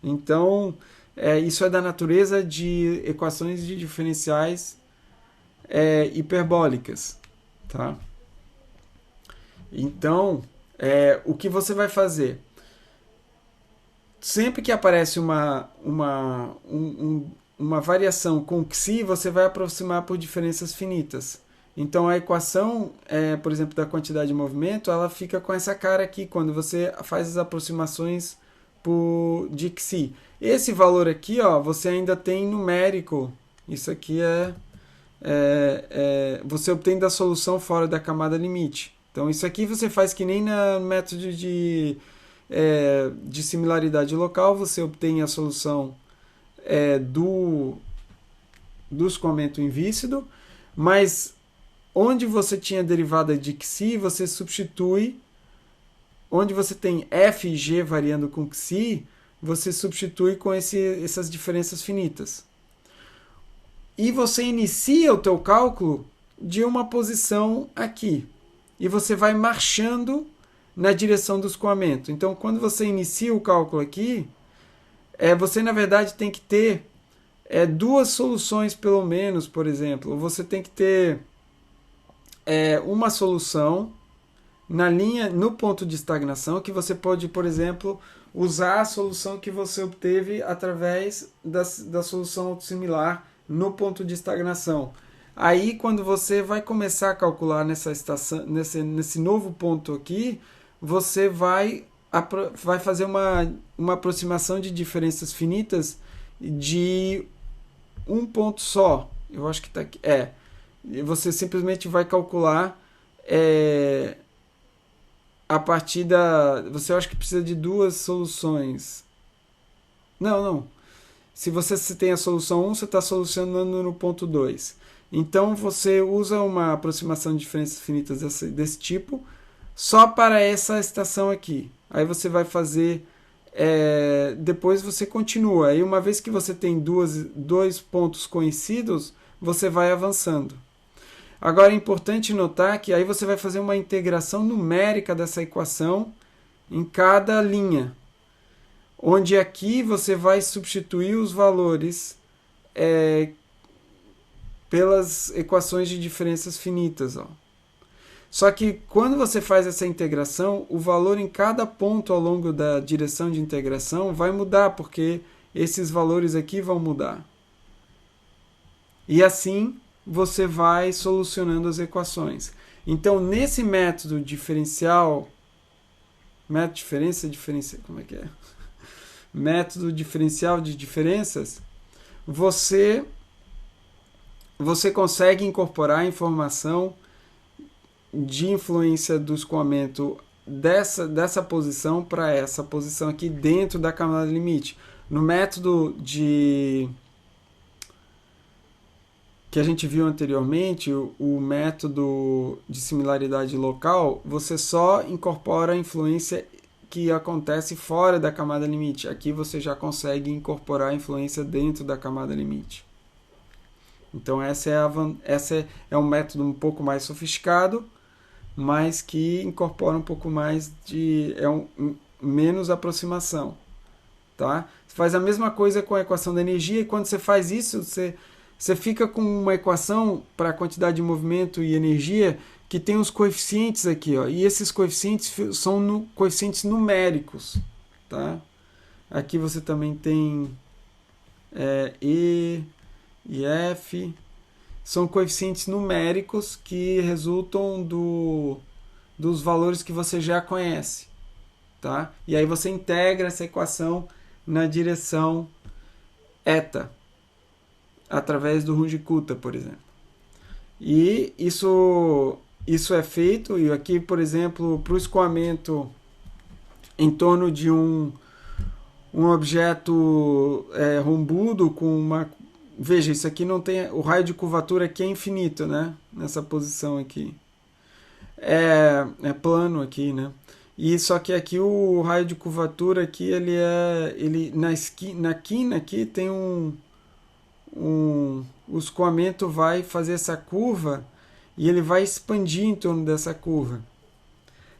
Então, isso é da natureza de equações de diferenciais hiperbólicas, tá? Então, o que você vai fazer? Sempre que aparece uma variação com xi, você vai aproximar por diferenças finitas. Então, a equação, por exemplo, da quantidade de movimento, ela fica com essa cara aqui, quando você faz as aproximações de xi. Esse valor aqui, ó, você ainda tem numérico. Isso aqui você obtém da solução fora da camada limite. Então isso aqui você faz que nem no método de similaridade local, você obtém a solução do escoamento invícido, mas onde você tinha derivada de Xi, você substitui, onde você tem F e G variando com Xi, você substitui com essas diferenças finitas. E você inicia o teu cálculo de uma posição aqui. E você vai marchando na direção do escoamento. Então, quando você inicia o cálculo aqui, você, na verdade, tem que ter duas soluções, pelo menos, por exemplo. Você tem que ter uma solução na linha, no ponto de estagnação, que você pode, por exemplo, usar a solução que você obteve através da solução autossimilar no ponto de estagnação. Aí, quando você vai começar a calcular nessa estação, nesse novo ponto aqui, você vai fazer uma aproximação de diferenças finitas de um ponto só. Eu acho que está aqui. Você simplesmente vai calcular a partir da... Você acha que precisa de duas soluções. Não. Se você tem a solução 1, você está solucionando no ponto 2. Então, você usa uma aproximação de diferenças finitas desse tipo só para essa estação aqui. Aí você vai fazer... depois você continua. Aí, uma vez que você tem dois pontos conhecidos, você vai avançando. Agora, é importante notar que aí você vai fazer uma integração numérica dessa equação em cada linha. Onde aqui você vai substituir os valores pelas equações de diferenças finitas. Ó. Só que quando você faz essa integração, o valor em cada ponto ao longo da direção de integração vai mudar, porque esses valores aqui vão mudar. E assim você vai solucionando as equações. Então, nesse método diferencial, método diferencial de diferenças, você consegue incorporar a informação de influência do escoamento dessa posição para essa posição aqui dentro da camada limite. No método que a gente viu anteriormente, o método de similaridade local, você só incorpora a influência que acontece fora da camada limite. Aqui você já consegue incorporar a influência dentro da camada limite. Então essa é um método um pouco mais sofisticado, mas que incorpora um pouco mais menos aproximação. Tá? Você faz a mesma coisa com a equação da energia, e quando você faz isso, você fica com uma equação para a quantidade de movimento e energia que tem os coeficientes aqui, ó, e esses coeficientes são coeficientes numéricos. Tá? Aqui você também tem E e F, são coeficientes numéricos que resultam dos valores que você já conhece. Tá? E aí você integra essa equação na direção eta, através do Runge-Kutta, por exemplo. E isso é feito, e aqui, por exemplo, para o escoamento em torno de um objeto rombudo com uma... Veja, isso aqui não tem... O raio de curvatura aqui é infinito, né? Nessa posição aqui. É plano aqui, né? E só que aqui o raio de curvatura aqui, na quina aqui tem o escoamento vai fazer essa curva e ele vai expandir em torno dessa curva.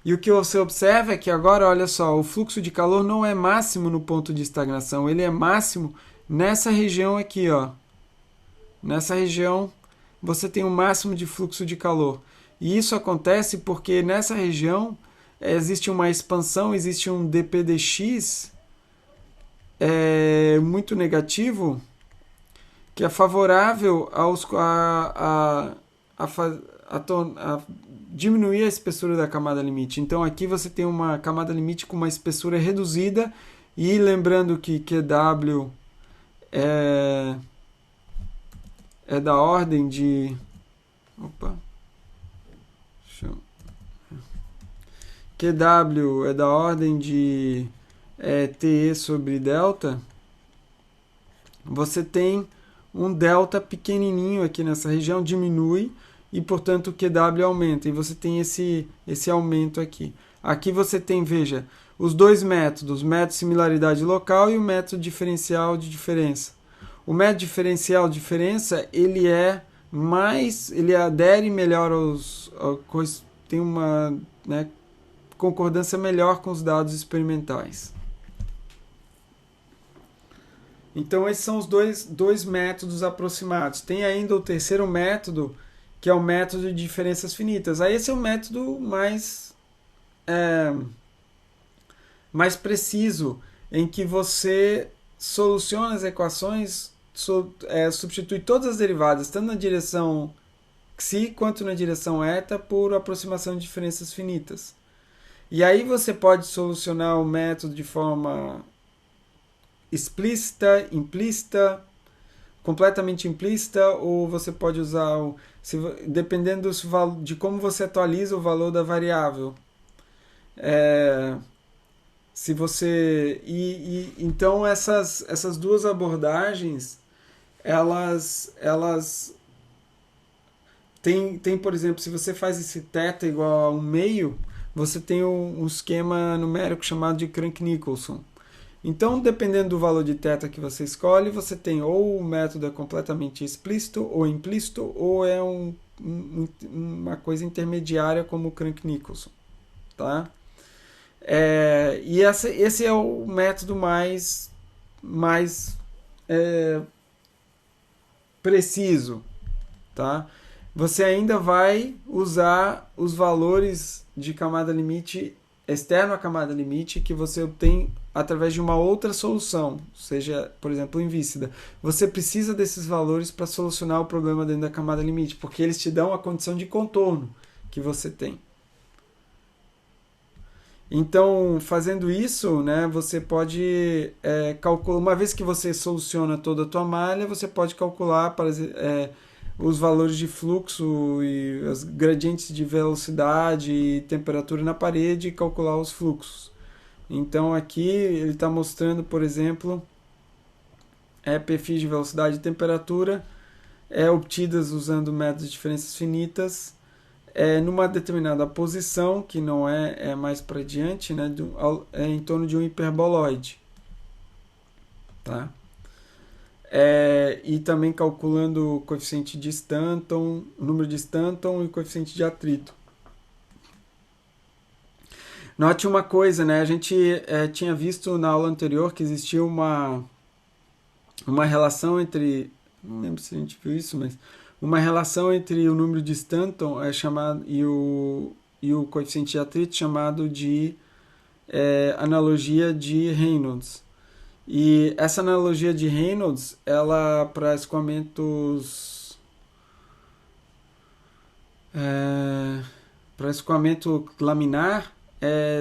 E o que você observa é que agora, olha só, o fluxo de calor não é máximo no ponto de estagnação, ele é máximo nessa região aqui, ó. Nessa região você tem o máximo de fluxo de calor. E isso acontece porque nessa região existe uma expansão, existe um dPdx muito negativo, que é favorável a diminuir a espessura da camada limite. Então aqui você tem uma camada limite com uma espessura reduzida, e lembrando que QW é da ordem de... Opa! Deixa eu... QW é da ordem de TE sobre delta, você tem um delta pequenininho aqui nessa região, diminui, e portanto o QW aumenta, e você tem esse aumento aqui. Aqui você tem, veja, os dois métodos, o método de similaridade local e o método diferencial de diferença. O método diferencial de diferença, ele adere melhor tem uma, né, concordância melhor com os dados experimentais. Então esses são os dois métodos aproximados. Tem ainda o terceiro método, que é o método de diferenças finitas. Aí esse é o método mais preciso, em que você soluciona as equações, substitui todas as derivadas, tanto na direção xi quanto na direção eta, por aproximação de diferenças finitas. E aí você pode solucionar o método de forma explícita, implícita, completamente implícita, ou você pode usar, dependendo de como você atualiza o valor da variável. Se você então essas duas abordagens, elas tem, por exemplo, se você faz esse θ igual a 1/2, você tem um esquema numérico chamado de Crank-Nicolson. Então, dependendo do valor de θ que você escolhe, você tem ou o método é completamente explícito ou implícito, ou é uma coisa intermediária como o Crank-Nicolson. Tá? E esse é o método mais preciso. Tá? Você ainda vai usar os valores de camada limite externo à camada limite que você obtém através de uma outra solução, seja, por exemplo, invícida. Você precisa desses valores para solucionar o problema dentro da camada limite, porque eles te dão a condição de contorno que você tem. Então, fazendo isso, né, você pode calcular, uma vez que você soluciona toda a tua malha, você pode calcular os valores de fluxo e os gradientes de velocidade e temperatura na parede e calcular os fluxos. Então aqui ele está mostrando, por exemplo, perfis de velocidade e temperatura obtidas usando métodos de diferenças finitas numa determinada posição, que não é mais para diante, né, em torno de um hiperboloide. Tá? E também calculando o coeficiente de Stanton, o número de Stanton e o coeficiente de atrito. Note uma coisa, né? A gente tinha visto na aula anterior que existia uma relação entre, não lembro se a gente viu isso, mas uma relação entre o número de Stanton chamado e o coeficiente de atrito, chamado de analogia de Reynolds. E essa analogia de Reynolds, ela para escoamentos laminar,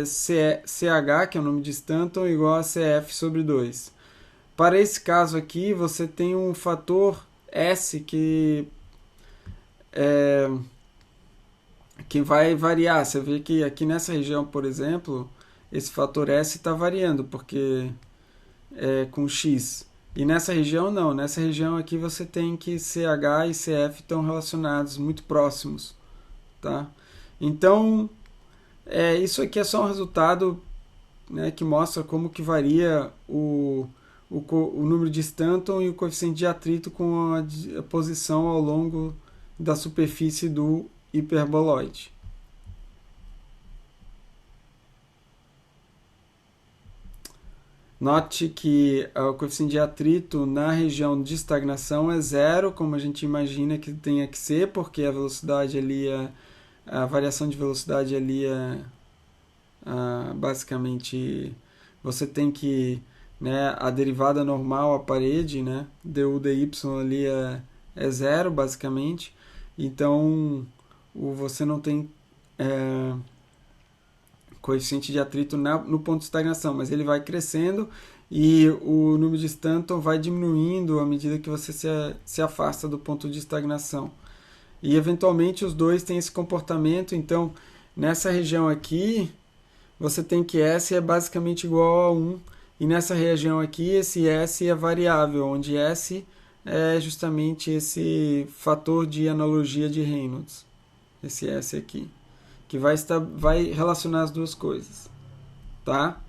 CH, que é o nome de Stanton, igual a CF sobre 2. Para esse caso aqui, você tem um fator S que vai variar. Você vê que aqui nessa região, por exemplo, esse fator S está variando, porque com X. E nessa região não. Nessa região aqui você tem que CH e CF estão relacionados, muito próximos. Tá? Então, isso aqui é só um resultado, né, que mostra como que varia o número de Stanton e o coeficiente de atrito com a posição ao longo da superfície do hiperboloide. Note que o coeficiente de atrito na região de estagnação é zero, como a gente imagina que tenha que ser, porque a velocidade ali a variação de velocidade ali basicamente você tem que, né, a derivada normal, a parede, né, du dy ali é zero basicamente, então você não tem coeficiente de atrito no ponto de estagnação, mas ele vai crescendo e o número de Stanton vai diminuindo à medida que você se afasta do ponto de estagnação. E eventualmente os dois têm esse comportamento. Então nessa região aqui você tem que S é basicamente igual a 1, e nessa região aqui esse S é variável, onde S é justamente esse fator de analogia de Reynolds, esse S aqui, que vai relacionar as duas coisas, tá?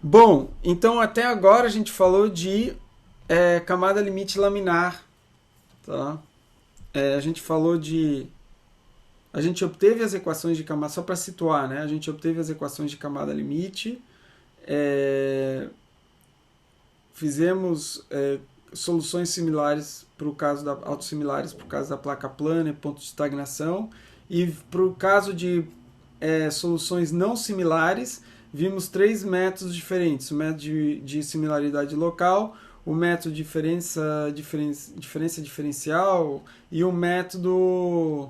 Bom, então até agora a gente falou de camada limite laminar, tá? A gente falou de... A gente obteve as equações de camada, só para situar, né? A gente obteve as equações de camada limite, fizemos soluções similares para o caso da autossimilares para o caso da placa plana e ponto de estagnação, e para o caso de soluções não similares, vimos 3 métodos diferentes: o método de similaridade local, o método de diferença diferencial e o método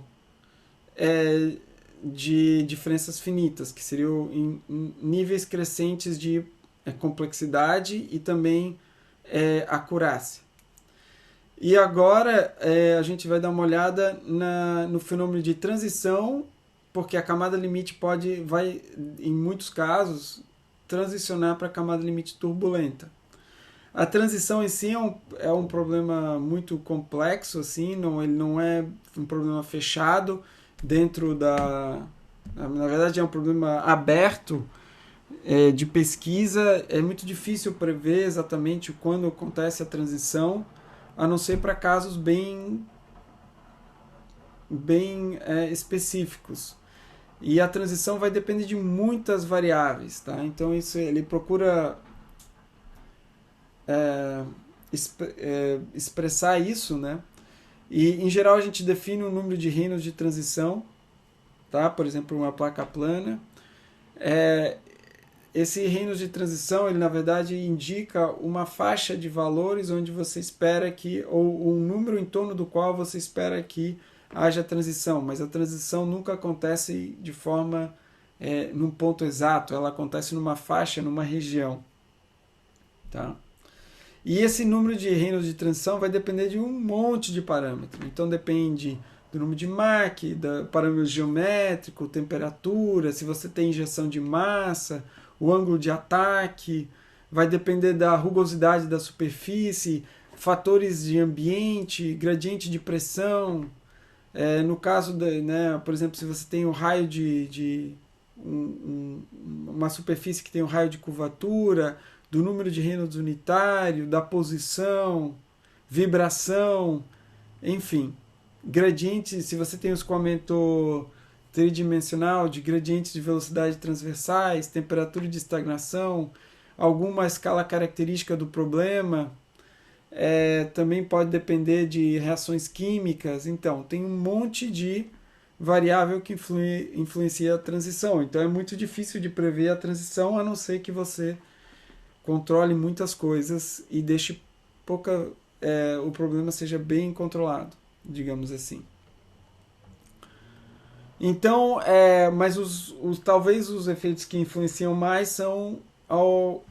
de diferenças finitas, que seriam em níveis crescentes de complexidade e também acurácia. E agora a gente vai dar uma olhada no fenômeno de transição, porque a camada limite vai, em muitos casos, transicionar para a camada limite turbulenta. A transição em si é um problema muito complexo, assim, ele não é um problema fechado dentro da... Na verdade, é um problema aberto de pesquisa. É muito difícil prever exatamente quando acontece a transição, a não ser para casos bem específicos. E a transição vai depender de muitas variáveis, tá? Então ele procura expressar isso, né? E em geral a gente define um número de Reynolds de transição, tá? Por exemplo, uma placa plana. Esse Reynolds de transição, ele na verdade indica uma faixa de valores onde você espera que, ou um número em torno do qual você espera que haja transição, mas a transição nunca acontece de forma num ponto exato, ela acontece numa faixa, numa região, tá? E esse número de Reynolds de transição vai depender de um monte de parâmetros. Então depende do número de Mach, da parâmetro geométrico, temperatura, se você tem injeção de massa, o ângulo de ataque, vai depender da rugosidade da superfície, fatores de ambiente, gradiente de pressão. No caso, por exemplo, se você tem um raio uma superfície que tem um raio de curvatura, do número de Reynolds unitário, da posição, vibração, enfim. Gradiente, se você tem um escoamento tridimensional de gradientes de velocidade transversais, temperatura de estagnação, alguma escala característica do problema, também pode depender de reações químicas. Então, tem um monte de variável que influencia a transição. Então, é muito difícil de prever a transição, a não ser que você controle muitas coisas e deixe o problema seja bem controlado, digamos assim. Então, mas talvez os efeitos que influenciam mais são ao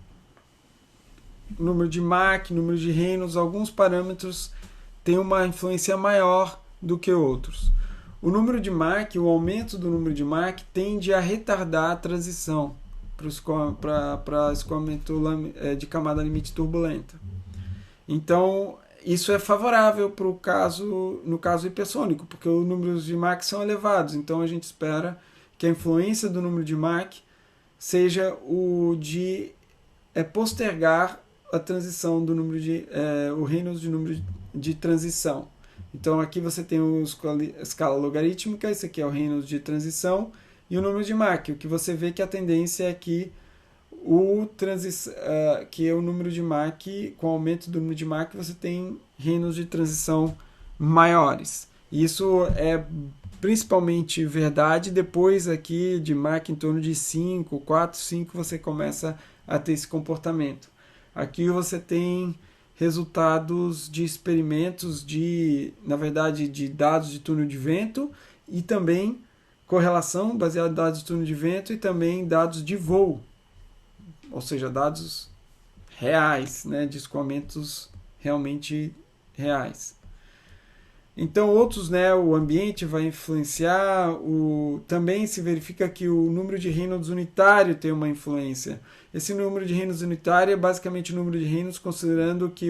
número de Mach, número de Reynolds. Alguns parâmetros têm uma influência maior do que outros. O número de Mach, o aumento do número de Mach tende a retardar a transição para escoamento de camada limite turbulenta. Então, isso é favorável no caso hipersônico, porque os números de Mach são elevados. Então, a gente espera que a influência do número de Mach seja o de postergar a transição do número o Reynolds de número de transição. Então, aqui você tem a escala logarítmica, esse aqui é o Reynolds de transição, e o número de Mach. O que você vê que a tendência é que que o número de Mach, com o aumento do número de Mach, você tem Reynolds de transição maiores. Isso é principalmente verdade depois aqui de Mach em torno de 5, 4, 5, você começa a ter esse comportamento. Aqui você tem resultados de experimentos na verdade, de dados de túnel de vento e também correlação baseada em dados de túnel de vento e também dados de voo, ou seja, dados reais, né, de escoamentos realmente reais. Então, outros, né, o ambiente vai influenciar, também se verifica que o número de Reynolds unitário tem uma influência. Esse número de Reynolds unitário é basicamente o número de Reynolds considerando que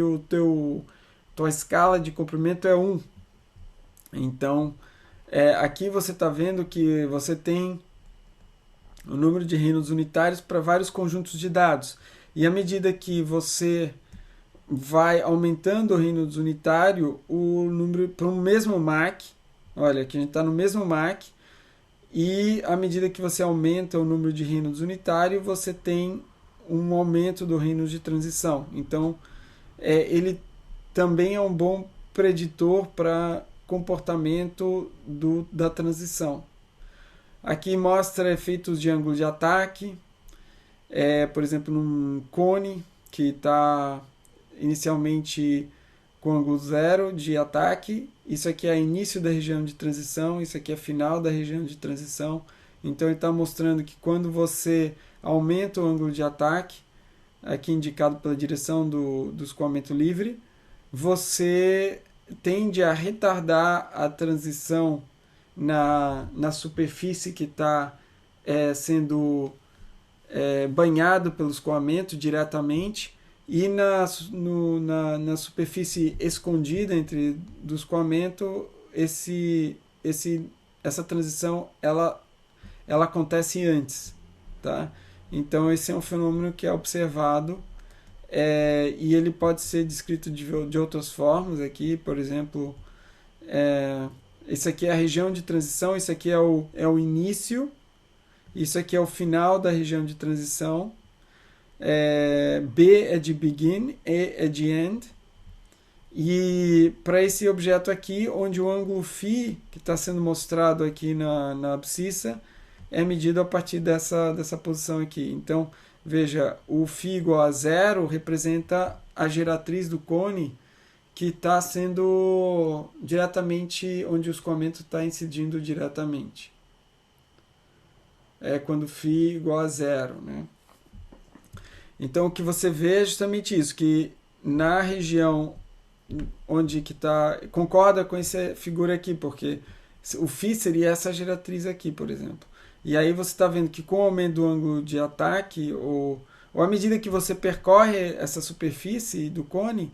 tua escala de comprimento é 1. Então, aqui você está vendo que você tem o número de Reynolds unitários para vários conjuntos de dados. E à medida que você vai aumentando o Reynolds unitário, o número para o mesmo Mach, olha, aqui a gente está no mesmo Mach, e à medida que você aumenta o número de Reynolds unitário, você tem um aumento do Reynolds de transição. Então, ele também é um bom preditor para comportamento da transição. Aqui mostra efeitos de ângulo de ataque, por exemplo, num cone que está inicialmente com ângulo 0 de ataque. Isso aqui é início da região de transição, isso aqui é final da região de transição. Então ele está mostrando que quando você aumenta o ângulo de ataque, aqui indicado pela direção do escoamento livre, você tende a retardar a transição na superfície que está sendo banhado pelo escoamento diretamente, e na superfície escondida do escoamento, essa transição ela acontece antes, tá? Então esse é um fenômeno que é observado, e ele pode ser descrito de outras formas aqui, por exemplo, isso aqui é a região de transição, isso aqui é o início, isso aqui é o final da região de transição. B é de begin, E é de end. E para esse objeto aqui, onde o ângulo φ, que está sendo mostrado aqui na abscissa, é medido a partir dessa posição aqui. Então, veja, o φ igual a 0 representa a geratriz do cone, que está sendo diretamente onde o escoamento está incidindo diretamente. Quando φ igual a 0, né? Então o que você vê é justamente isso, que na região onde que está, concorda com essa figura aqui, porque o φ seria essa geratriz aqui, por exemplo. E aí você está vendo que com o aumento do ângulo de ataque, ou à medida que você percorre essa superfície do cone,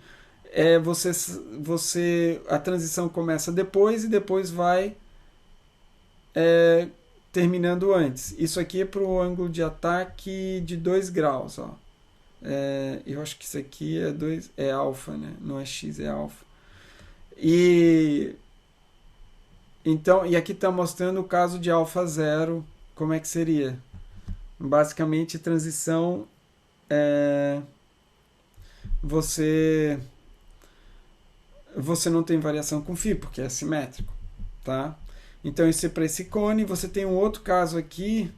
a transição começa depois e depois vai terminando antes. Isso aqui é para o ângulo de ataque de 2 graus, ó. Eu acho que isso aqui é alfa, né? Não é x, é alfa. E aqui está mostrando o caso de alfa 0, como é que seria? Basicamente, transição você não tem variação com φ, porque é simétrico, tá? Então, isso é para esse cone. Você tem um outro caso aqui.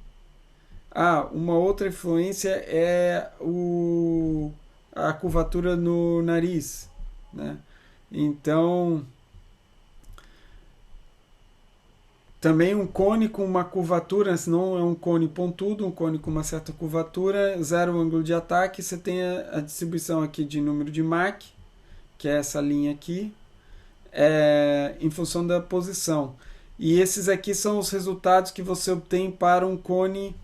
Uma outra influência é a curvatura no nariz, né? Então, também um cone com uma curvatura, se não é um cone pontudo, um cone com uma certa curvatura, 0 ângulo de ataque, você tem a distribuição aqui de número de Mach, que é essa linha aqui, em função da posição. E esses aqui são os resultados que você obtém para um cone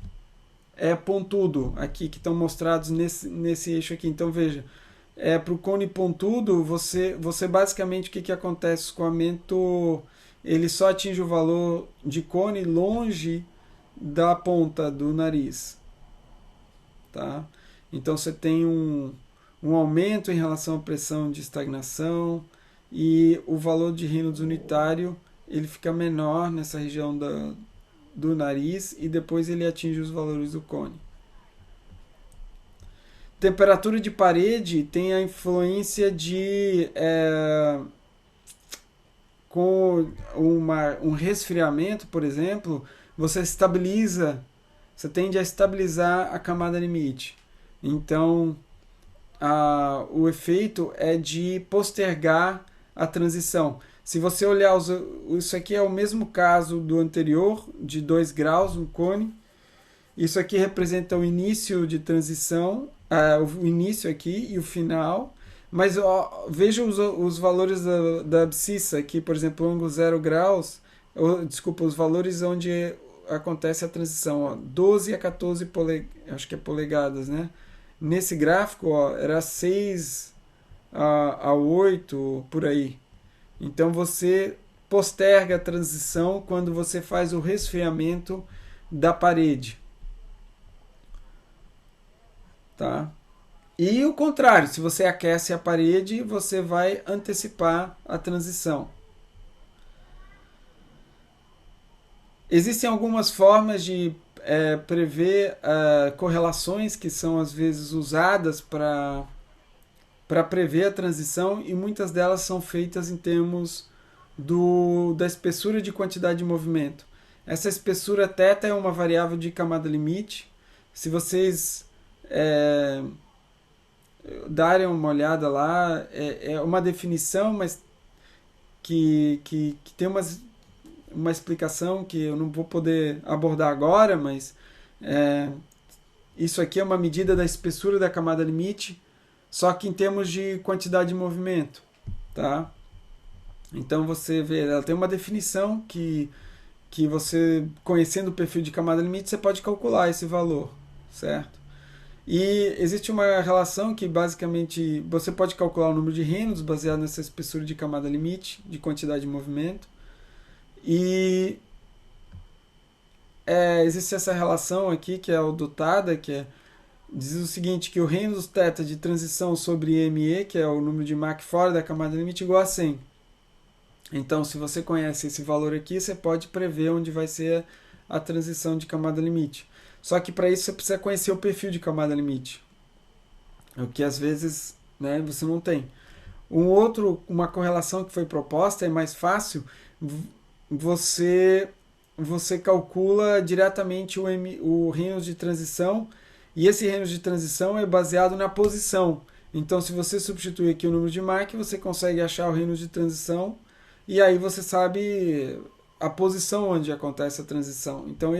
pontudo, aqui, que estão mostrados nesse eixo aqui. Então veja, para o cone pontudo, você basicamente, o que acontece? O escoamento ele só atinge o valor de cone longe da ponta do nariz, tá? Então você tem um aumento em relação à pressão de estagnação, e o valor de Reynolds unitário ele fica menor nessa região do nariz, e depois ele atinge os valores do cone. Temperatura de parede tem a influência de com um resfriamento, por exemplo, você tende a estabilizar a camada limite. Então, o efeito é de postergar a transição. Se você olhar, isso aqui é o mesmo caso do anterior, de 2 graus, um cone. Isso aqui representa o início de transição, o início aqui e o final. Mas ó, veja os valores da abscissa aqui, por exemplo, ângulo 0 graus, desculpa, os valores onde acontece a transição, ó, 12 a 14 acho que é polegadas, né? Nesse gráfico, ó, era 6 a 8, por aí. Então você posterga a transição quando você faz o resfriamento da parede. Tá? E o contrário, se você aquece a parede, você vai antecipar a transição. Existem algumas formas de prever correlações que são às vezes usadas para prever a transição, e muitas delas são feitas em termos da espessura de quantidade de movimento. Essa espessura θ é uma variável de camada limite. Se vocês darem uma olhada lá, é uma definição, mas que tem uma explicação que eu não vou poder abordar agora, mas isso aqui é uma medida da espessura da camada limite, só que em termos de quantidade de movimento, tá? Então você vê, ela tem uma definição que você, conhecendo o perfil de camada limite, você pode calcular esse valor, certo? E existe uma relação que basicamente você pode calcular o número de Reynolds baseado nessa espessura de camada limite, de quantidade de movimento. E existe essa relação aqui que é adotada, diz o seguinte, que o Reynolds θ de transição sobre ME, que é o número de Mach fora da camada limite, igual a 100. Então, se você conhece esse valor aqui, você pode prever onde vai ser a transição de camada limite. Só que para isso você precisa conhecer o perfil de camada limite, o que às vezes, né, você não tem. Uma correlação que foi proposta é mais fácil, você calcula diretamente o Reynolds de transição, e esse Reynolds de transição é baseado na posição. Então, se você substituir aqui o número de Mach, você consegue achar o Reynolds de transição, e aí você sabe a posição onde acontece a transição. Então,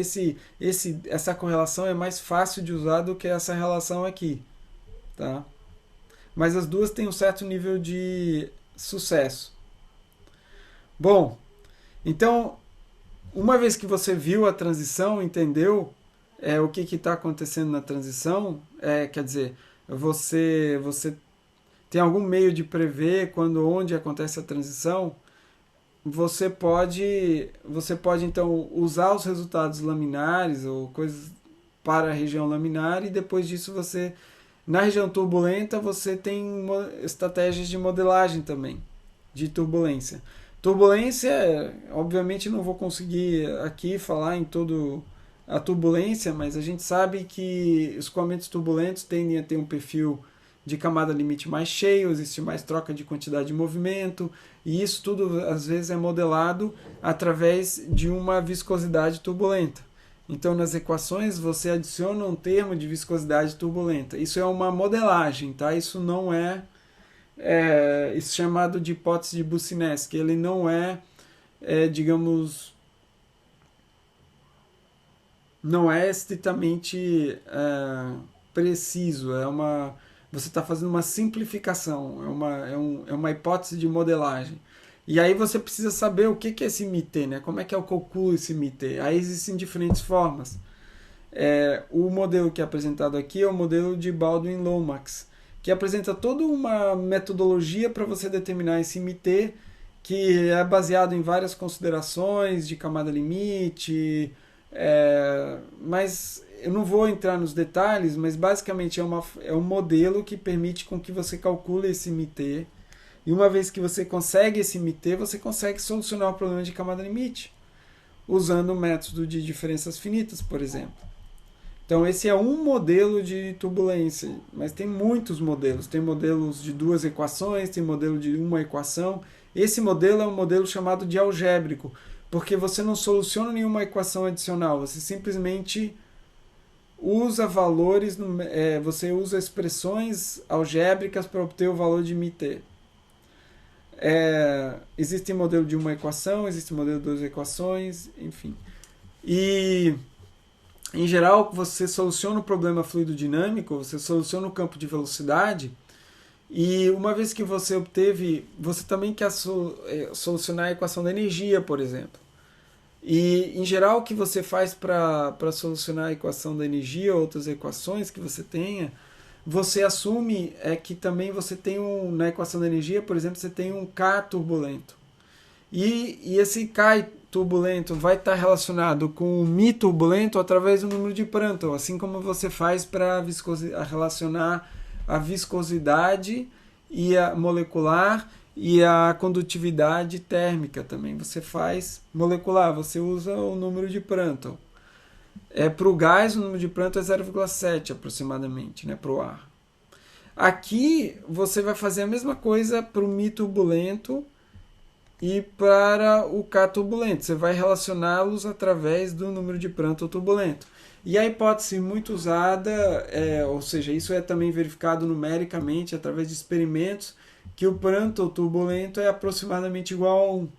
essa correlação é mais fácil de usar do que essa relação aqui. Tá? Mas as duas têm um certo nível de sucesso. Bom, então, uma vez que você viu a transição, entendeu o que está acontecendo na transição, quer dizer, você tem algum meio de prever onde acontece a transição, você pode então usar os resultados laminares ou coisas para a região laminar, e depois disso na região turbulenta você tem estratégias de modelagem também, de turbulência. Turbulência, obviamente não vou conseguir aqui falar em todo a turbulência, mas a gente sabe que escoamentos turbulentos tendem a ter um perfil de camada limite mais cheio, existe mais troca de quantidade de movimento, e isso tudo às vezes é modelado através de uma viscosidade turbulenta. Então nas equações você adiciona um termo de viscosidade turbulenta. Isso é uma modelagem, tá? Isso não isso é chamado de hipótese de Boussinesq. Ele não digamos, não é estritamente preciso, você está fazendo uma simplificação, é uma hipótese de modelagem. E aí você precisa saber o que é esse MIT, né? Como é que eu calculo esse MIT? Aí existem diferentes formas. O modelo que é apresentado aqui é o modelo de Baldwin-Lomax, que apresenta toda uma metodologia para você determinar esse MIT, que é baseado em várias considerações de camada limite, mas eu não vou entrar nos detalhes, mas basicamente é um modelo que permite com que você calcule esse MIT, e uma vez que você consegue esse MIT, você consegue solucionar o problema de camada limite, usando o método de diferenças finitas, por exemplo. Então esse é um modelo de turbulência, mas tem muitos modelos. Tem modelos de duas equações, tem modelo de uma equação. Esse modelo é um modelo chamado de algébrico, porque você não soluciona nenhuma equação adicional, você simplesmente usa valores, você usa expressões algébricas para obter o valor de MIT. Existe modelo de uma equação, existe modelo de duas equações, enfim. E, em geral, você soluciona o problema fluido dinâmico, você soluciona o campo de velocidade, E uma vez que você obteve, você também quer solucionar a equação da energia, por exemplo. E, em geral, o que você faz para solucionar a equação da energia ou outras equações que você tenha, você assume que também você tem na equação da energia, por exemplo, você tem um K turbulento. E esse K turbulento vai estar relacionado com o Mi turbulento através do número de Prandtl, assim como você faz para relacionar a viscosidade e a molecular e a condutividade térmica também. Você faz molecular, você usa o número de Prandtl. Para o gás, o número de Prandtl é 0,7 aproximadamente, né, para o ar. Aqui você vai fazer a mesma coisa para o Mi turbulento e para o K turbulento. Você vai relacioná-los através do número de Prandtl turbulento. E a hipótese muito usada, ou seja, isso é também verificado numericamente através de experimentos, que o Prandtl turbulento é aproximadamente igual a 1.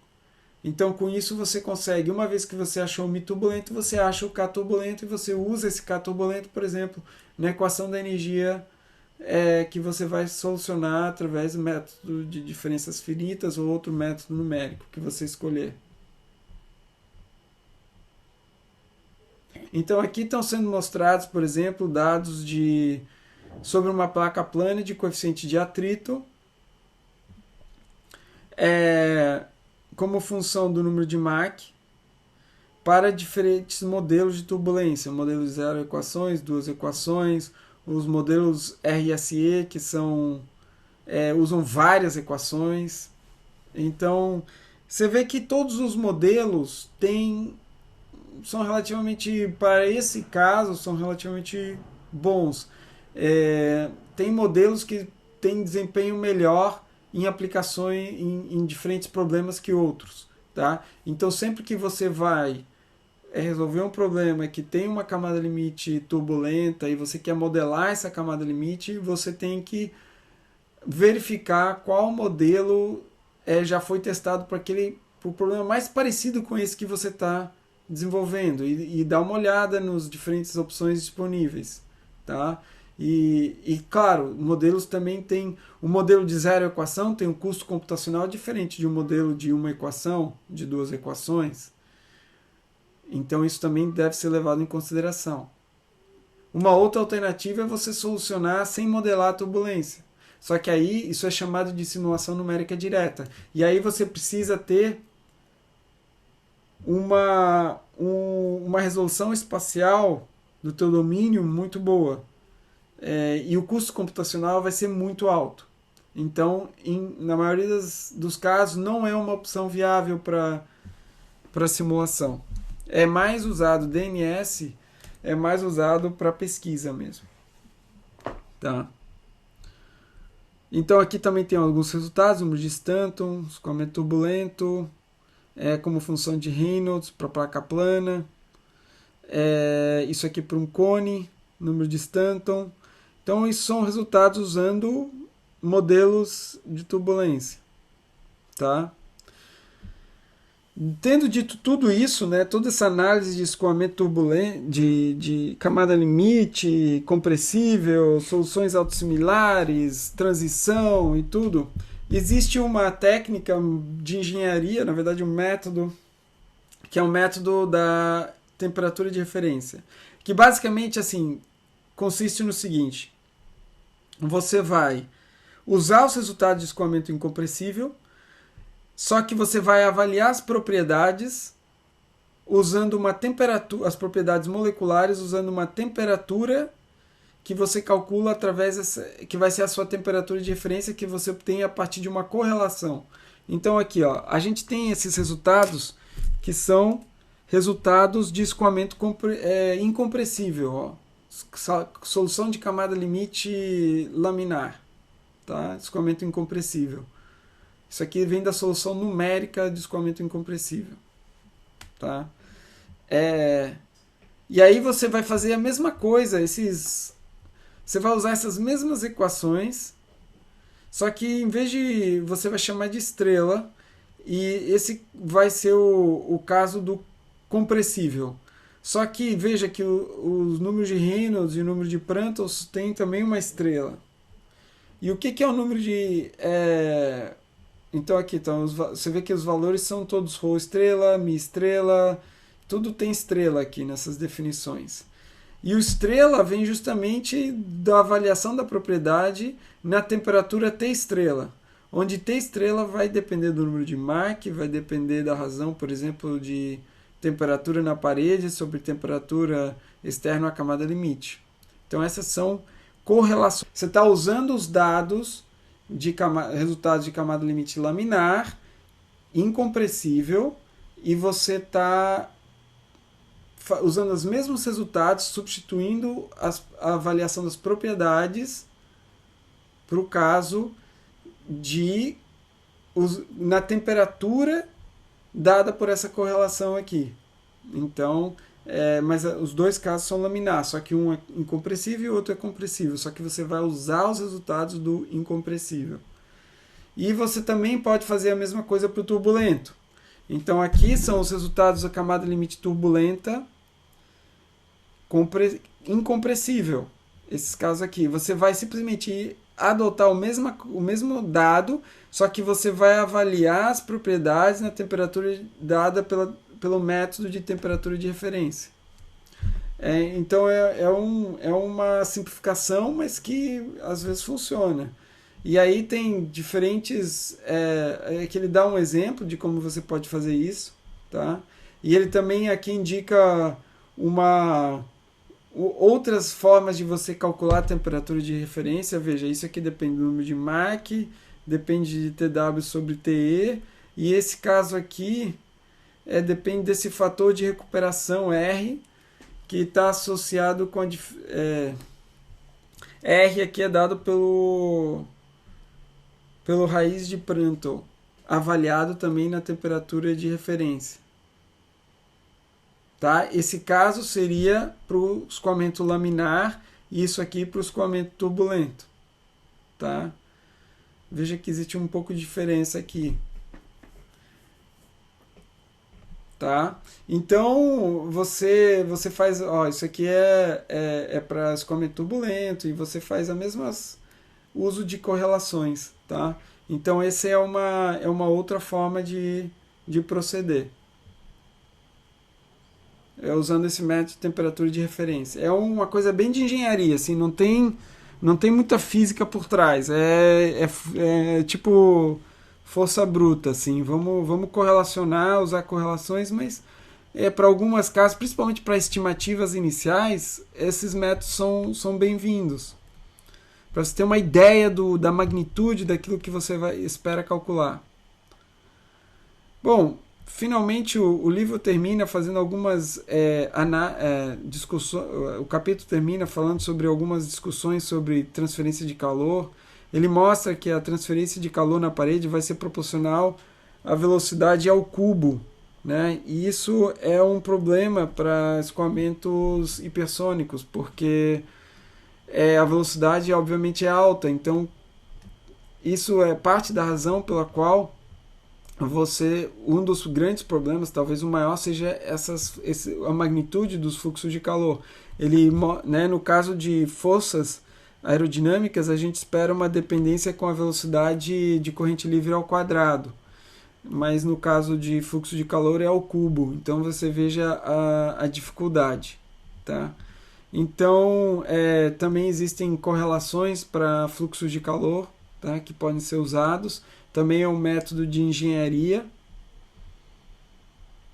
Então, com isso, você consegue, uma vez que você achou o Mi turbulento, você acha o K turbulento e você usa esse K turbulento, por exemplo, na equação da energia que você vai solucionar através do método de diferenças finitas ou outro método numérico que você escolher. Então aqui estão sendo mostrados, por exemplo, dados sobre uma placa plana de coeficiente de atrito como função do número de Mach para diferentes modelos de turbulência. Modelo de 0 equações, 2 equações, os modelos RSE, que usam várias equações. Então, você vê que todos os modelos são relativamente, para esse caso, são relativamente bons. Tem modelos que têm desempenho melhor em aplicações em diferentes problemas que outros. Tá? Então, sempre que você vai resolver um problema que tem uma camada limite turbulenta e você quer modelar essa camada limite, você tem que verificar qual modelo já foi testado para o problema mais parecido com esse que você está desenvolvendo e dar uma olhada nas diferentes opções disponíveis. Tá? E claro, modelos também tem o modelo de 0 equação tem um custo computacional diferente de um modelo de uma equação, de 2 equações. Então isso também deve ser levado em consideração. Uma outra alternativa é você solucionar sem modelar a turbulência. Só que aí isso é chamado de simulação numérica direta. E aí você precisa ter uma resolução espacial do teu domínio muito boa. E o custo computacional vai ser muito alto. Então, na maioria dos casos, não é uma opção viável para simulação. É mais usado, DNS é mais usado para pesquisa mesmo. Tá? Então aqui também tem alguns resultados, número de Stanton, escoamento turbulento, como função de Reynolds para placa plana, isso aqui para um cone, número de Stanton. Então isso são resultados usando modelos de turbulência. Tá? Tendo dito tudo isso, né, toda essa análise de escoamento turbulento, de camada limite, compressível, soluções autossimilares, transição e tudo, existe uma técnica de engenharia, na verdade um método, que é o método da temperatura de referência, que basicamente assim, consiste no seguinte: você vai usar os resultados de escoamento incompressível, só que você vai avaliar as propriedades usando uma temperatura, as propriedades moleculares usando uma temperatura que você calcula através que vai ser a sua temperatura de referência que você obtém a partir de uma correlação. Então aqui, ó, a gente tem esses resultados que são resultados de escoamento incompressível, ó. Solução de camada limite laminar, tá? Escoamento incompressível. Isso aqui vem da solução numérica de escoamento incompressível. Tá? E aí você vai fazer a mesma coisa. Você vai usar essas mesmas equações, só que em vez de você vai chamar de estrela, e esse vai ser o caso do compressível. Só que veja que os números de Reynolds e o número de Prandtl têm também uma estrela. E o que é o número de... Então aqui, então, você vê que os valores são todos Rho estrela, Mi estrela, tudo tem estrela aqui nessas definições. E o estrela vem justamente da avaliação da propriedade na temperatura T estrela, onde T estrela vai depender do número de Mach, vai depender da razão, por exemplo, de temperatura na parede sobre temperatura externa à camada limite. Então essas são correlações. Você está usando os dados de resultados de camada limite laminar, incompressível, e você está usando os mesmos resultados, substituindo a avaliação das propriedades para o caso de na temperatura dada por essa correlação aqui. Então, mas os dois casos são laminar, só que um é incompressível e o outro é compressível, só que você vai usar os resultados do incompressível. E você também pode fazer a mesma coisa para o turbulento. Então aqui são os resultados da camada limite turbulenta incompressível. Esses casos aqui. Você vai simplesmente adotar o mesmo dado, só que você vai avaliar as propriedades na temperatura dada pelo método de temperatura de referência. Então é uma simplificação, mas que às vezes funciona. E aí tem diferentes... que ele dá um exemplo de como você pode fazer isso. Tá? E ele também aqui indica outras formas de você calcular a temperatura de referência. Veja, isso aqui depende do número de Mach, depende de TW sobre TE, e esse caso aqui depende desse fator de recuperação R, que está associado com R aqui é dado pelo raiz de Prandtl, avaliado também na temperatura de referência. Tá? Esse caso seria para o escoamento laminar e isso aqui para o escoamento turbulento. Tá? Veja que existe um pouco de diferença aqui. Tá? Então você faz, isso aqui é para escoamento turbulento e você faz a mesma uso de correlações. Tá? Então essa é uma outra forma de proceder. Usando esse método de temperatura de referência. É uma coisa bem de engenharia, assim, não tem muita física por trás. É tipo força bruta, assim. Vamos correlacionar, usar correlações, mas para algumas casas, principalmente para estimativas iniciais, esses métodos são bem-vindos. Para você ter uma ideia da magnitude daquilo que você espera calcular. Bom, finalmente o livro termina fazendo algumas discussões. O capítulo termina falando sobre algumas discussões sobre transferência de calor. Ele mostra que a transferência de calor na parede vai ser proporcional à velocidade ao cubo, né? E isso é um problema para escoamentos hipersônicos, porque a velocidade obviamente é alta. Então isso é parte da razão pela qual um dos grandes problemas, talvez o maior, seja a magnitude dos fluxos de calor. No caso de forças aerodinâmicas, a gente espera uma dependência com a velocidade de corrente livre ao quadrado, mas no caso de fluxo de calor é ao cubo. Então você veja a dificuldade. Tá? Então também existem correlações para fluxos de calor, tá? Que podem ser usados. Também é um método de engenharia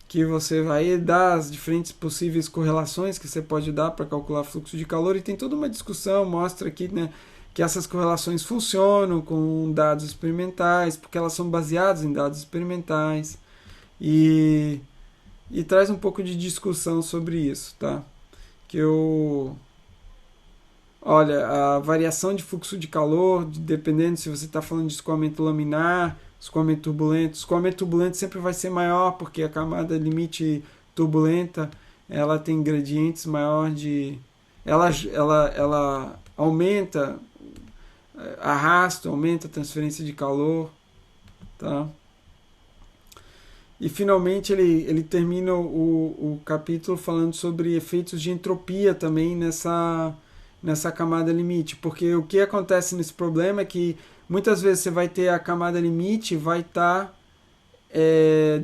que você vai dar as diferentes possíveis correlações que você pode dar para calcular fluxo de calor, e tem toda uma discussão, mostra aqui, né, que essas correlações funcionam com dados experimentais, porque elas são baseadas em dados experimentais, e traz um pouco de discussão sobre isso, tá? Olha, a variação de fluxo de calor, dependendo se você está falando de escoamento laminar, escoamento turbulento sempre vai ser maior, porque a camada limite turbulenta ela tem gradientes maior ela aumenta arrasto, aumenta a transferência de calor, tá? E finalmente ele termina o capítulo falando sobre efeitos de entropia também nessa camada limite, porque o que acontece nesse problema é que muitas vezes você vai ter a camada limite, vai estar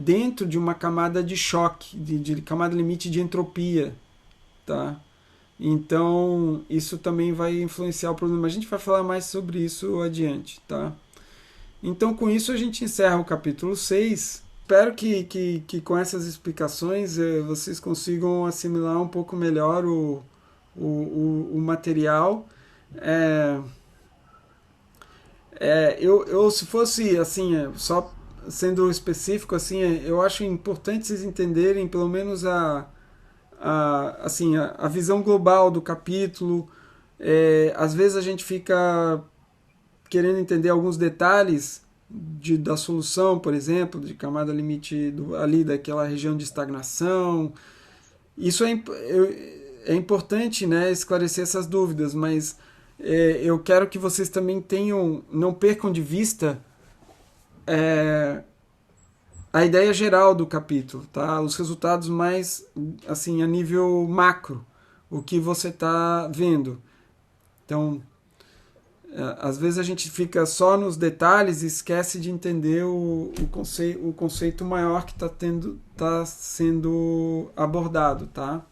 dentro de uma camada de choque, de camada limite de entropia, tá? Então, isso também vai influenciar o problema. A gente vai falar mais sobre isso adiante, tá? Então, com isso, a gente encerra o capítulo 6. Espero que com essas explicações vocês consigam assimilar um pouco melhor o material. Se fosse assim, só sendo específico, assim, eu acho importante vocês entenderem pelo menos a visão global do capítulo. Às vezes a gente fica querendo entender alguns detalhes da solução, por exemplo, de camada limite ali daquela região de estagnação. Isso é importante, né, esclarecer essas dúvidas, mas eu quero que vocês também não percam de vista a ideia geral do capítulo, tá? Os resultados mais assim a nível macro, o que você está vendo. Então, às vezes a gente fica só nos detalhes e esquece de entender o conceito maior que está sendo abordado, tá?